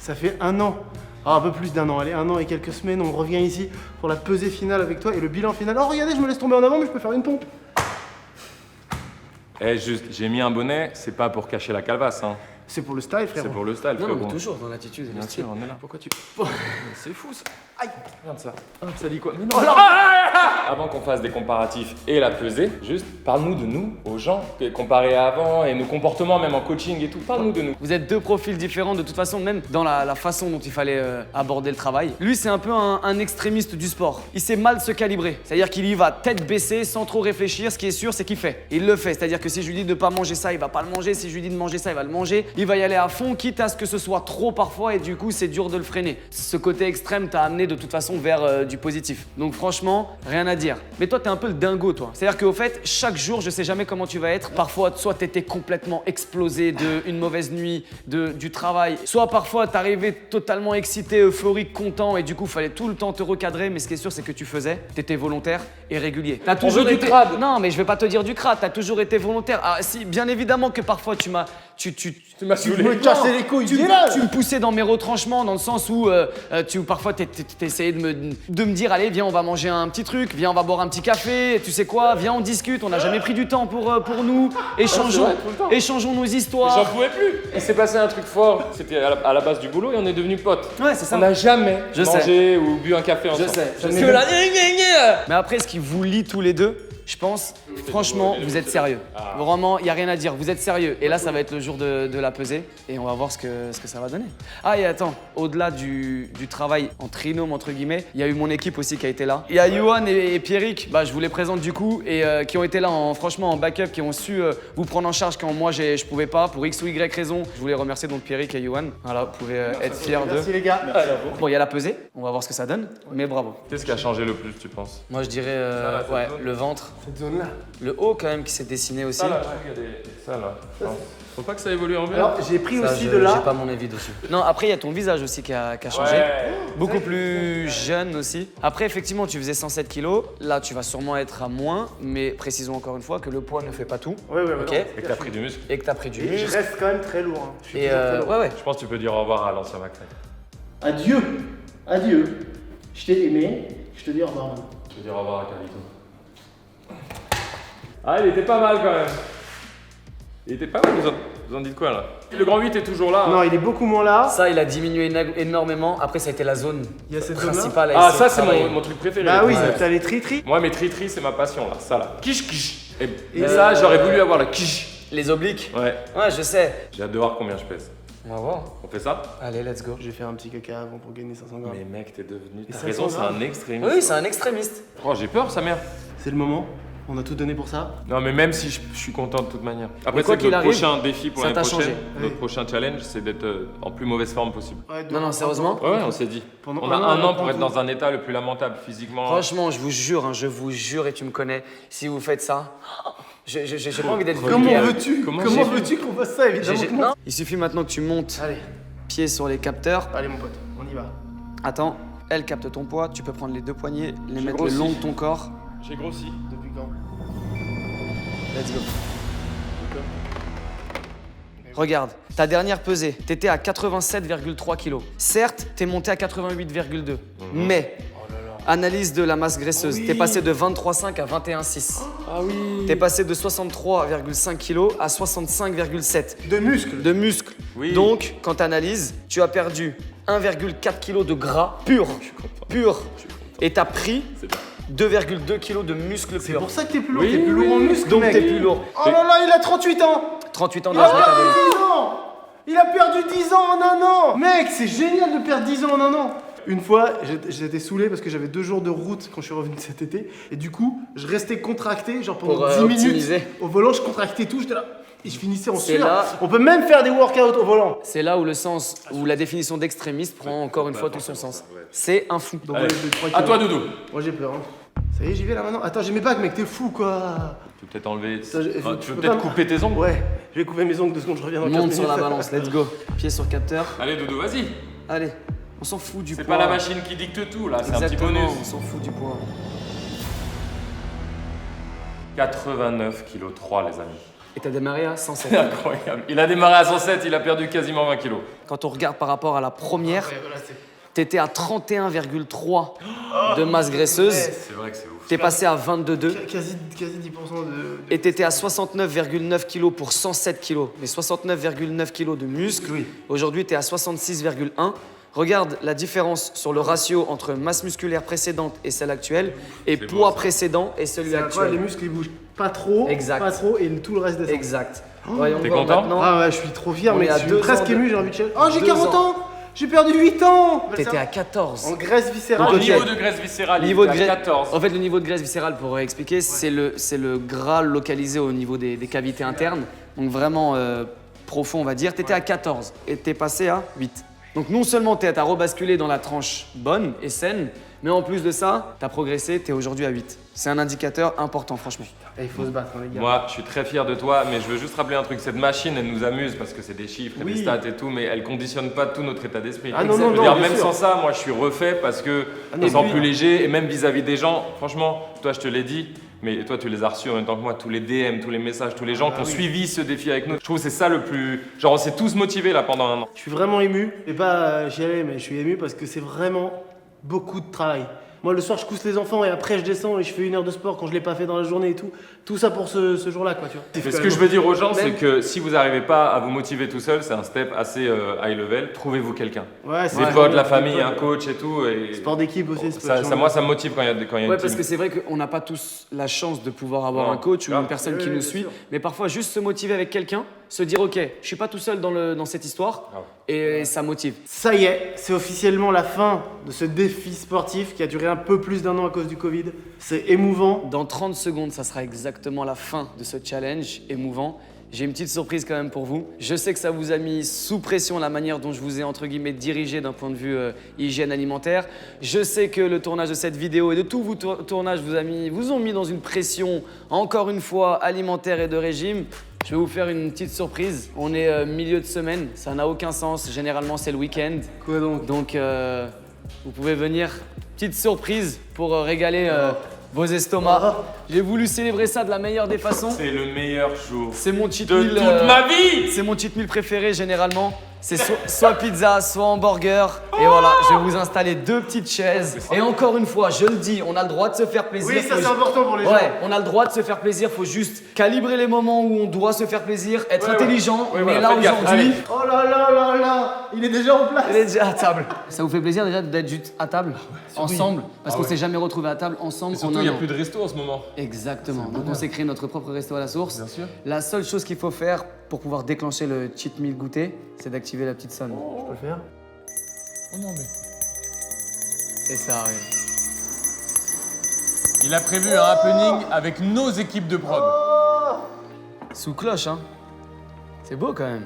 [SPEAKER 2] ça fait un an. Ah, un peu plus d'un an, allez, un an et quelques semaines, on revient ici pour la pesée finale avec toi et le bilan final. Oh, regardez, je me laisse tomber en avant, mais je peux faire une pompe.
[SPEAKER 1] Eh, juste, j'ai mis un bonnet, c'est pas pour cacher la calvasse, hein.
[SPEAKER 2] C'est pour le style, frère.
[SPEAKER 1] C'est pour le style,
[SPEAKER 4] Non,
[SPEAKER 1] frérot.
[SPEAKER 4] mais toujours dans l'attitude et le
[SPEAKER 1] Bien
[SPEAKER 4] style.
[SPEAKER 1] sûr, on est là. Pourquoi tu. C'est fou ça. Aïe Regarde ça. Ah, ça dit quoi Mais non
[SPEAKER 2] Oh là.
[SPEAKER 1] Ah, Avant qu'on fasse des comparatifs et la pesée, juste parle-nous de nous, aux gens, comparé à avant et nos comportements, même en coaching et tout. Parle-nous de nous.
[SPEAKER 14] Vous êtes deux profils différents de toute façon, même dans la façon dont il fallait aborder le travail. Lui, c'est un peu un extrémiste du sport. Il sait mal se calibrer. C'est-à-dire qu'il y va tête baissée, sans trop réfléchir. Ce qui est sûr, c'est qu'il fait. Il le fait. C'est-à-dire que si je lui dis de pas manger ça, il va pas le manger. Si je lui dis de manger ça, il va le manger. Il va y aller à fond, quitte à ce que ce soit trop parfois et du coup, c'est dur de le freiner. Ce côté extrême t'a amené de toute façon vers du positif. Donc franchement, rien à dire. Mais toi, t'es un peu le dingo, toi. C'est-à-dire qu'au fait, chaque jour, je sais jamais comment tu vas être. Parfois, soit t'étais complètement explosé d'une mauvaise nuit, du travail. Soit parfois, t'arrivais totalement excité, euphorique, content et du coup, fallait tout le temps te recadrer. Mais ce qui est sûr, c'est que tu faisais. T'étais volontaire et régulier. T'as toujours été... Non, mais je vais pas te dire du crade. T'as toujours été volontaire. Ah si, bien évidemment que parfois, tu m'as saoulé.
[SPEAKER 2] me cassais les couilles,
[SPEAKER 14] tu me poussais dans mes retranchements dans le sens où parfois t'essayais de me dire allez viens on va manger un petit truc, viens on va boire un petit café, tu sais quoi, viens on discute, on n'a jamais pris du temps pour nous, échangeons nos histoires.
[SPEAKER 1] J'en pouvais plus. Il s'est passé un truc fort, c'était à la base du boulot et on est devenus potes.
[SPEAKER 14] Ouais c'est ça.
[SPEAKER 1] On n'a jamais mangé ou bu un café ensemble.
[SPEAKER 14] Je sais.
[SPEAKER 1] Parce que là,
[SPEAKER 14] mais après ce qui vous lie tous les deux, je pense, franchement, vous êtes sérieux. Vraiment, il n'y a rien à dire, vous êtes sérieux. Et là, ça va être le jour de la pesée et on va voir ce que ça va donner. Ah, et attends, au-delà du travail en trinôme, entre guillemets, il y a eu mon équipe aussi qui a été là. Il y a Yohan et Pierrick, je vous les présente du coup, et qui ont été là franchement en backup, qui ont su vous prendre en charge quand moi je pouvais pas, pour X ou Y raison. Je voulais remercier donc Pierrick et Yohan. Voilà, vous pouvez être fiers d'eux.
[SPEAKER 2] Merci les gars.
[SPEAKER 14] Bon, il y a la pesée, on va voir ce que ça donne, mais bravo.
[SPEAKER 1] Qu'est-ce qui a changé le plus, tu penses?
[SPEAKER 14] Moi, je dirais, le ventre.
[SPEAKER 2] Cette zone-là.
[SPEAKER 14] Le haut quand même qui s'est dessiné aussi.
[SPEAKER 1] Ça là, regardez. Ça là. Faut pas que ça évolue en vert.
[SPEAKER 2] Alors j'ai pris
[SPEAKER 14] Ça,
[SPEAKER 2] aussi de là.
[SPEAKER 14] J'ai pas mon avis dessus. Non, après il y a ton visage aussi qui a changé.
[SPEAKER 1] Ouais.
[SPEAKER 14] Beaucoup plus jeune aussi. Après effectivement tu faisais 107 kilos. Là tu vas sûrement être à moins, mais précisons encore une fois que le poids ne fait pas tout.
[SPEAKER 2] Ouais.
[SPEAKER 14] Ok.
[SPEAKER 1] Et que t'as pris du muscle.
[SPEAKER 14] Et que t'as pris du
[SPEAKER 2] Et je
[SPEAKER 14] muscle.
[SPEAKER 2] reste quand même très lourd. Hein. Je suis
[SPEAKER 14] Et
[SPEAKER 2] toujours très lourd.
[SPEAKER 14] ouais.
[SPEAKER 1] Je pense que tu peux dire au revoir à l'ancien McFly.
[SPEAKER 2] Adieu. Adieu. Je t'ai aimé. Je te dis au revoir.
[SPEAKER 1] Je peux dire au revoir à Carlito. Ah, il était pas mal quand même. Il était pas mal, vous en dites quoi là? Le grand 8 est toujours là.
[SPEAKER 2] Non, il est beaucoup moins là.
[SPEAKER 14] Ça il a diminué énormément. Après ça a été la zone
[SPEAKER 2] Il y a cette
[SPEAKER 14] principale. à
[SPEAKER 1] Ah,
[SPEAKER 14] essayer
[SPEAKER 1] ça
[SPEAKER 14] de
[SPEAKER 1] c'est
[SPEAKER 14] travailler.
[SPEAKER 1] mon truc préféré.
[SPEAKER 2] Bah oui,
[SPEAKER 1] Ouais.
[SPEAKER 2] t'as les tri-tri.
[SPEAKER 1] Moi, mes tri-tri, c'est ma passion là, ça là. Kish. Et ça, j'aurais voulu avoir le kish.
[SPEAKER 14] Les obliques.
[SPEAKER 1] Ouais.
[SPEAKER 14] Ouais je sais.
[SPEAKER 1] J'ai hâte de voir combien je pèse.
[SPEAKER 14] On va voir.
[SPEAKER 1] On fait ça?
[SPEAKER 14] Allez let's go.
[SPEAKER 2] Je vais faire un petit caca avant pour gagner 500 grammes.
[SPEAKER 1] Mais mec, t'es devenu. T'as
[SPEAKER 2] 500
[SPEAKER 1] raison, c'est
[SPEAKER 2] grammes.
[SPEAKER 1] un extrémiste.
[SPEAKER 14] Oui c'est un extrémiste.
[SPEAKER 1] Oh, j'ai peur, sa mère.
[SPEAKER 2] C'est le moment. On a tout donné pour ça.
[SPEAKER 1] Non, mais même si je suis content de toute manière. Après,
[SPEAKER 14] Mais quoi
[SPEAKER 1] c'est
[SPEAKER 14] qu'il
[SPEAKER 1] notre
[SPEAKER 14] arrive,
[SPEAKER 1] prochain défi pour
[SPEAKER 14] ça
[SPEAKER 1] l'année
[SPEAKER 14] t'a
[SPEAKER 1] prochaine.
[SPEAKER 14] changé.
[SPEAKER 1] Notre prochain challenge, c'est d'être en plus mauvaise forme possible.
[SPEAKER 14] Non, sérieusement.
[SPEAKER 1] Ouais, on s'est dit.
[SPEAKER 2] Pendant
[SPEAKER 1] On a un an pour être dans un état le plus lamentable physiquement.
[SPEAKER 14] Franchement, je vous jure, et tu me connais, si vous faites ça, j'ai pas envie d'être
[SPEAKER 2] Comment
[SPEAKER 14] vulgaire.
[SPEAKER 2] veux-tu
[SPEAKER 1] Comment
[SPEAKER 2] Comment veux-tu qu'on fasse ça évidemment que non.
[SPEAKER 14] Non. Il suffit maintenant que tu montes
[SPEAKER 2] Allez,
[SPEAKER 14] pied sur les capteurs.
[SPEAKER 2] allez mon pote, on y va.
[SPEAKER 14] Attends, elle capte ton poids, tu peux prendre les deux poignets, les
[SPEAKER 1] J'ai
[SPEAKER 14] mettre
[SPEAKER 1] grossi.
[SPEAKER 14] le long de ton corps.
[SPEAKER 1] J'ai grossi.
[SPEAKER 2] Depuis quand?
[SPEAKER 14] Let's go. Regarde, ta dernière pesée, t'étais à 87,3 kg. Certes, t'es monté à 88,2. Mais, analyse de la masse graisseuse, t'es passé de 23,5 à 21,6.
[SPEAKER 1] Ah oui.
[SPEAKER 14] T'es passé de 63,5 kg à 65,7.
[SPEAKER 2] De muscles.
[SPEAKER 14] De muscles.
[SPEAKER 1] Oui.
[SPEAKER 14] Donc, quand t'analyses, tu as perdu 1,4 kg de gras pur. Pur. Et t'as pris
[SPEAKER 1] C'est bien.
[SPEAKER 14] 2,2 kg de muscles
[SPEAKER 2] C'est
[SPEAKER 14] purs.
[SPEAKER 2] pour ça que t'es plus lourd,
[SPEAKER 1] Oui,
[SPEAKER 2] t'es plus lourd en muscles,
[SPEAKER 14] Donc
[SPEAKER 2] mec.
[SPEAKER 14] t'es plus lourd.
[SPEAKER 2] Oh là là, il a 38 ans.
[SPEAKER 14] 38 ans
[SPEAKER 2] Il
[SPEAKER 14] d'âge
[SPEAKER 2] a perdu
[SPEAKER 14] métabolique.
[SPEAKER 2] 10 ans. Il a perdu 10 ans en un an. Mec, c'est génial de perdre 10 ans en un an. Une fois, j'étais saoulé parce que j'avais 2 jours de route quand je suis revenu cet été. Et du coup, je restais contracté, genre pendant
[SPEAKER 14] Pour,
[SPEAKER 2] 10 minutes.
[SPEAKER 14] optimiser.
[SPEAKER 2] Au volant, je contractais tout, j'étais là. Et je finissais en
[SPEAKER 14] C'est
[SPEAKER 2] sueur.
[SPEAKER 14] là-
[SPEAKER 2] On peut même faire des workouts au volant.
[SPEAKER 14] C'est là où le sens, où la définition d'extrémiste prend encore une fois tout son sens. C'est un fou.
[SPEAKER 2] Donc,
[SPEAKER 1] Allez.
[SPEAKER 2] ouais, je crois
[SPEAKER 1] À
[SPEAKER 2] que-
[SPEAKER 1] toi, Doudou.
[SPEAKER 2] Moi j'ai peur. Hein. Ça y est, j'y vais là maintenant. Attends, j'ai mes bagues, mec, t'es fou quoi.
[SPEAKER 1] Tu peux peut-être enlever.
[SPEAKER 2] Ça, je-
[SPEAKER 1] Ah,
[SPEAKER 2] je
[SPEAKER 1] tu veux
[SPEAKER 2] peux
[SPEAKER 1] peut-être
[SPEAKER 2] pas-
[SPEAKER 1] couper tes ongles.
[SPEAKER 2] Ouais, je vais couper mes ongles 2 secondes, je reviens dans 15
[SPEAKER 14] Monte
[SPEAKER 2] minutes.
[SPEAKER 14] sur la balance, let's go. Pied sur capteur.
[SPEAKER 1] Allez, Doudou, vas-y.
[SPEAKER 14] Allez, on s'en fout du
[SPEAKER 1] C'est
[SPEAKER 14] poids.
[SPEAKER 1] pas la machine qui dicte tout là, c'est un petit
[SPEAKER 14] Exactement,
[SPEAKER 1] bonus.
[SPEAKER 14] on s'en fout du poids.
[SPEAKER 1] 89,3 kg, les amis.
[SPEAKER 14] Et t'as démarré à 107.
[SPEAKER 1] C'est incroyable. Il a démarré à 107, il a perdu quasiment 20 kg.
[SPEAKER 14] Quand on regarde par rapport à la première,
[SPEAKER 2] Ouais, voilà, c'est-
[SPEAKER 14] t'étais à 31,3 de masse graisseuse.
[SPEAKER 1] C'est vrai que c'est ouf.
[SPEAKER 14] T'es passé à 22,2.
[SPEAKER 2] Quasi 10% de.
[SPEAKER 14] Et t'étais à 69,9 kg pour 107 kg. Mais 69,9 kg de muscle.
[SPEAKER 2] Oui.
[SPEAKER 14] Aujourd'hui, t'es à 66,1. Regarde la différence sur le ratio entre masse musculaire précédente et celle actuelle, et
[SPEAKER 1] C'est
[SPEAKER 14] poids
[SPEAKER 1] beau, ça.
[SPEAKER 14] précédent et celui
[SPEAKER 2] Les
[SPEAKER 14] actuel.
[SPEAKER 2] muscles ils bougent pas trop,
[SPEAKER 14] Exact.
[SPEAKER 2] pas trop, et tout le reste descend.
[SPEAKER 14] Exact. Voyons
[SPEAKER 1] T'es
[SPEAKER 14] voir
[SPEAKER 1] content
[SPEAKER 14] maintenant.
[SPEAKER 2] Ah ouais, je suis trop fier,
[SPEAKER 14] On
[SPEAKER 2] mec.
[SPEAKER 14] est à
[SPEAKER 2] Je
[SPEAKER 14] 2
[SPEAKER 2] suis presque
[SPEAKER 14] ans de-
[SPEAKER 2] ému, j'ai envie de chialer. Oh, j'ai
[SPEAKER 14] 2
[SPEAKER 2] 40
[SPEAKER 14] ans.
[SPEAKER 2] ans. J'ai perdu 8 ans.
[SPEAKER 14] T'étais à 14.
[SPEAKER 2] En graisse viscérale.
[SPEAKER 1] Au
[SPEAKER 14] Ok.
[SPEAKER 1] niveau de graisse viscérale,
[SPEAKER 14] Niveau
[SPEAKER 1] il
[SPEAKER 14] de
[SPEAKER 1] est à
[SPEAKER 14] graisse.
[SPEAKER 1] 14.
[SPEAKER 14] En fait, le niveau de graisse viscérale, pour expliquer, c'est le gras localisé au niveau des cavités internes. Donc vraiment profond, on va dire. T'étais à 14 et t'es passé à 8. Donc non seulement t'as rebasculé dans la tranche bonne et saine, mais en plus de ça, t'as progressé, t'es aujourd'hui à 8. C'est un indicateur important, franchement.
[SPEAKER 2] Il faut se battre, hein, les gars.
[SPEAKER 1] Moi, je suis très fier de toi, mais je veux juste rappeler un truc. Cette machine, elle nous amuse parce que c'est des chiffres et
[SPEAKER 2] Oui.
[SPEAKER 1] des stats et tout, mais elle conditionne pas tout notre état d'esprit.
[SPEAKER 2] Ah non,
[SPEAKER 1] Je
[SPEAKER 2] non,
[SPEAKER 1] veux
[SPEAKER 2] non,
[SPEAKER 1] dire,
[SPEAKER 2] bien
[SPEAKER 1] même
[SPEAKER 2] sûr.
[SPEAKER 1] sans ça, moi, je suis refait parce que je me
[SPEAKER 14] et
[SPEAKER 1] sens
[SPEAKER 14] puis-
[SPEAKER 1] plus léger et même vis-à-vis des gens. Franchement, toi, je te l'ai dit, mais toi, tu les as reçus en même temps que moi. Tous les DM, tous les messages, tous les gens qui ont suivi ce défi avec nous. Je trouve que c'est ça le plus. Genre, on s'est tous motivés là pendant un an.
[SPEAKER 2] Je suis vraiment ému, et pas chialer, mais je suis ému parce que c'est vraiment beaucoup de travail. Moi, le soir, je couche les enfants et après, je descends et je fais 1 heure de sport quand je l'ai pas fait dans la journée et tout. Tout ça pour ce jour-là, quoi, tu vois.
[SPEAKER 1] Mais ce que je veux dire aux gens, c'est
[SPEAKER 14] Même-
[SPEAKER 1] que si vous n'arrivez pas à vous motiver tout seul, c'est un step assez high level. Trouvez-vous quelqu'un.
[SPEAKER 2] Ouais, c'est
[SPEAKER 1] Des
[SPEAKER 2] vrai.
[SPEAKER 1] potes, la famille, un coach et tout. Et
[SPEAKER 2] Sport d'équipe aussi,
[SPEAKER 1] moi, ça me motive quand il y a une
[SPEAKER 14] Ouais, parce
[SPEAKER 1] team.
[SPEAKER 14] que c'est vrai qu'on n'a pas tous la chance de pouvoir avoir
[SPEAKER 1] Non,
[SPEAKER 14] un coach ou
[SPEAKER 1] grave.
[SPEAKER 14] une personne qui
[SPEAKER 2] Oui,
[SPEAKER 14] nous
[SPEAKER 2] bien
[SPEAKER 14] suit,
[SPEAKER 2] sûr.
[SPEAKER 14] mais parfois juste se motiver avec quelqu'un, se dire ok, je suis pas tout seul dans cette histoire,
[SPEAKER 1] Grave.
[SPEAKER 14] et ça motive.
[SPEAKER 2] Ça y est, c'est officiellement la fin de ce défi sportif qui a duré un peu plus d'1 an à cause du Covid. C'est émouvant.
[SPEAKER 14] Dans 30 secondes, ça sera exactement la fin de ce challenge émouvant. J'ai une petite surprise quand même pour vous. Je sais que ça vous a mis sous pression la manière dont je vous ai entre guillemets dirigé d'un point de vue hygiène alimentaire. Je sais que le tournage de cette vidéo et de tous vos tournages vous ont mis dans une pression, encore une fois, alimentaire et de régime. Je vais vous faire une petite surprise. On est milieu de semaine, ça n'a aucun sens. Généralement, c'est le week-end.
[SPEAKER 2] Quoi donc?
[SPEAKER 14] Donc, vous pouvez venir. Petite surprise pour régaler vos estomacs. J'ai voulu célébrer ça de la meilleure des façons.
[SPEAKER 1] C'est le meilleur jour
[SPEAKER 14] C'est mon cheat
[SPEAKER 1] de
[SPEAKER 14] meal.
[SPEAKER 1] toute ma vie.
[SPEAKER 14] C'est mon cheat meal préféré généralement. C'est soit pizza, soit hamburger. Et voilà, je vais vous installer 2 petites chaises. Et encore une fois, je le dis, on a le droit de se faire plaisir.
[SPEAKER 2] Oui, ça
[SPEAKER 14] Faut
[SPEAKER 2] c'est important pour les gens.
[SPEAKER 14] Ouais, on a le droit de se faire plaisir, faut juste calibrer les moments où on doit se faire plaisir, être intelligent,
[SPEAKER 1] Ouais,
[SPEAKER 14] mais
[SPEAKER 1] voilà,
[SPEAKER 14] là
[SPEAKER 1] faites gaffe,
[SPEAKER 14] aujourd'hui,
[SPEAKER 1] allez.
[SPEAKER 2] Oh là là là là, il est déjà en place.
[SPEAKER 14] elle est déjà à table. Ça vous fait plaisir déjà d'être juste à table, ensemble, parce qu'on s'est jamais retrouvés à table ensemble.
[SPEAKER 1] Et surtout,
[SPEAKER 14] en
[SPEAKER 1] il n'y
[SPEAKER 14] un
[SPEAKER 1] a
[SPEAKER 14] an.
[SPEAKER 1] plus de resto en ce moment.
[SPEAKER 14] Exactement, donc on s'est créé notre propre resto à la source.
[SPEAKER 1] Bien sûr.
[SPEAKER 14] La seule chose qu'il faut faire pour pouvoir déclencher le cheat meal goûter, c'est d'activer la petite sonne.
[SPEAKER 2] Je peux le faire?
[SPEAKER 1] Oh non, mais.
[SPEAKER 14] Et ça arrive.
[SPEAKER 1] Il a prévu un happening avec nos équipes de prod.
[SPEAKER 14] Sous cloche, hein. C'est beau quand même.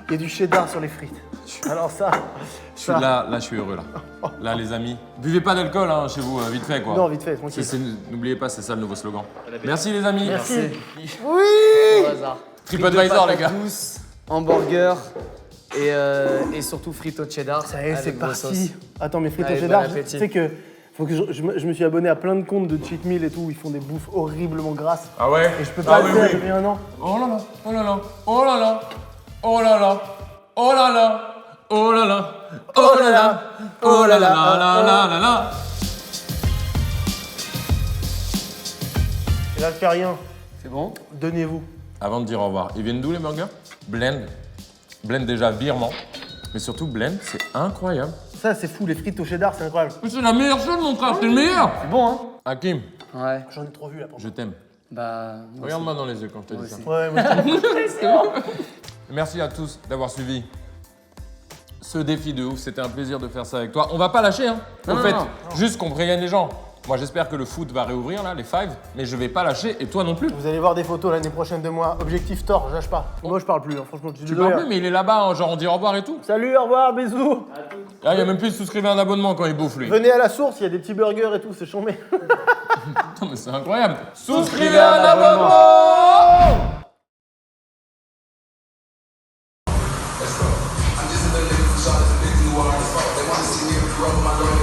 [SPEAKER 2] Il y a du cheddar sur les frites. Alors ça,
[SPEAKER 1] Là, je suis heureux là. Là, les amis. Buvez pas d'alcool hein, chez vous, vite fait quoi.
[SPEAKER 2] non, vite fait, tranquille.
[SPEAKER 1] N'oubliez pas, c'est ça le nouveau slogan. Merci les amis.
[SPEAKER 2] Merci.
[SPEAKER 14] Au hasard.
[SPEAKER 1] TripAdvisor, les gars.
[SPEAKER 14] Tous, hamburger et surtout frites au cheddar.
[SPEAKER 2] Ça y est,
[SPEAKER 14] avec
[SPEAKER 2] c'est
[SPEAKER 14] vos sauces.
[SPEAKER 2] parti. Attends, mes frites
[SPEAKER 14] Allez,
[SPEAKER 2] au cheddar,
[SPEAKER 14] bon
[SPEAKER 2] tu
[SPEAKER 14] appétit.
[SPEAKER 2] sais que faut que je me suis abonné à plein de comptes de cheat meal et tout où ils font des bouffes horriblement grasses.
[SPEAKER 1] Ah ouais.
[SPEAKER 2] Et je peux pas
[SPEAKER 1] Ah
[SPEAKER 2] le
[SPEAKER 1] oui,
[SPEAKER 2] faire
[SPEAKER 1] oui.
[SPEAKER 2] depuis 1 an.
[SPEAKER 1] Oh là là, oh là là, oh là là, oh là là, oh là là, oh là là, oh là là, oh là là, là là là là.
[SPEAKER 2] Et là, je fais rien.
[SPEAKER 14] C'est bon?
[SPEAKER 2] Donnez-vous.
[SPEAKER 1] Avant de dire au revoir, ils viennent d'où les burgers? Blend. Blend déjà virement, mais surtout Blend, c'est incroyable.
[SPEAKER 2] Ça, c'est fou, les frites au cheddar, c'est incroyable.
[SPEAKER 1] C'est la meilleure chose mon frère, c'est le meilleur.
[SPEAKER 14] C'est bon, hein?
[SPEAKER 1] Hakim,
[SPEAKER 14] Ouais.
[SPEAKER 2] J'en ai trop vu là.
[SPEAKER 1] je t'aime.
[SPEAKER 14] Bah.
[SPEAKER 1] Regarde-moi dans les yeux quand je te dis ça.
[SPEAKER 2] Ouais, moi, je
[SPEAKER 1] Merci à tous d'avoir suivi ce défi de ouf. C'était un plaisir de faire ça avec toi. On va pas lâcher, hein.
[SPEAKER 14] Non,
[SPEAKER 1] Au fait,
[SPEAKER 14] non.
[SPEAKER 1] juste qu'on prévienne les gens. Moi, j'espère que le foot va réouvrir là, les 5, mais je vais pas lâcher et toi non plus.
[SPEAKER 2] Vous allez voir des photos l'année prochaine de moi. Objectif Thor, je lâche pas. Moi, je parle plus, hein. Franchement, je suis
[SPEAKER 1] Tu
[SPEAKER 2] désolé,
[SPEAKER 1] parles
[SPEAKER 2] hein.
[SPEAKER 1] plus, mais il est là-bas, hein, genre on dit au revoir et tout.
[SPEAKER 2] Salut, au revoir, bisous.
[SPEAKER 1] Là, il y a même plus de souscrire un abonnement quand il bouffe lui.
[SPEAKER 2] Venez à la source, il y a des petits burgers et tout, c'est chambé.
[SPEAKER 1] Putain, mais c'est incroyable. Souscrivez un abonnement.
[SPEAKER 10] I'm just a little nigga from Charlotte, the big new artist. They wanna see me in the road with my little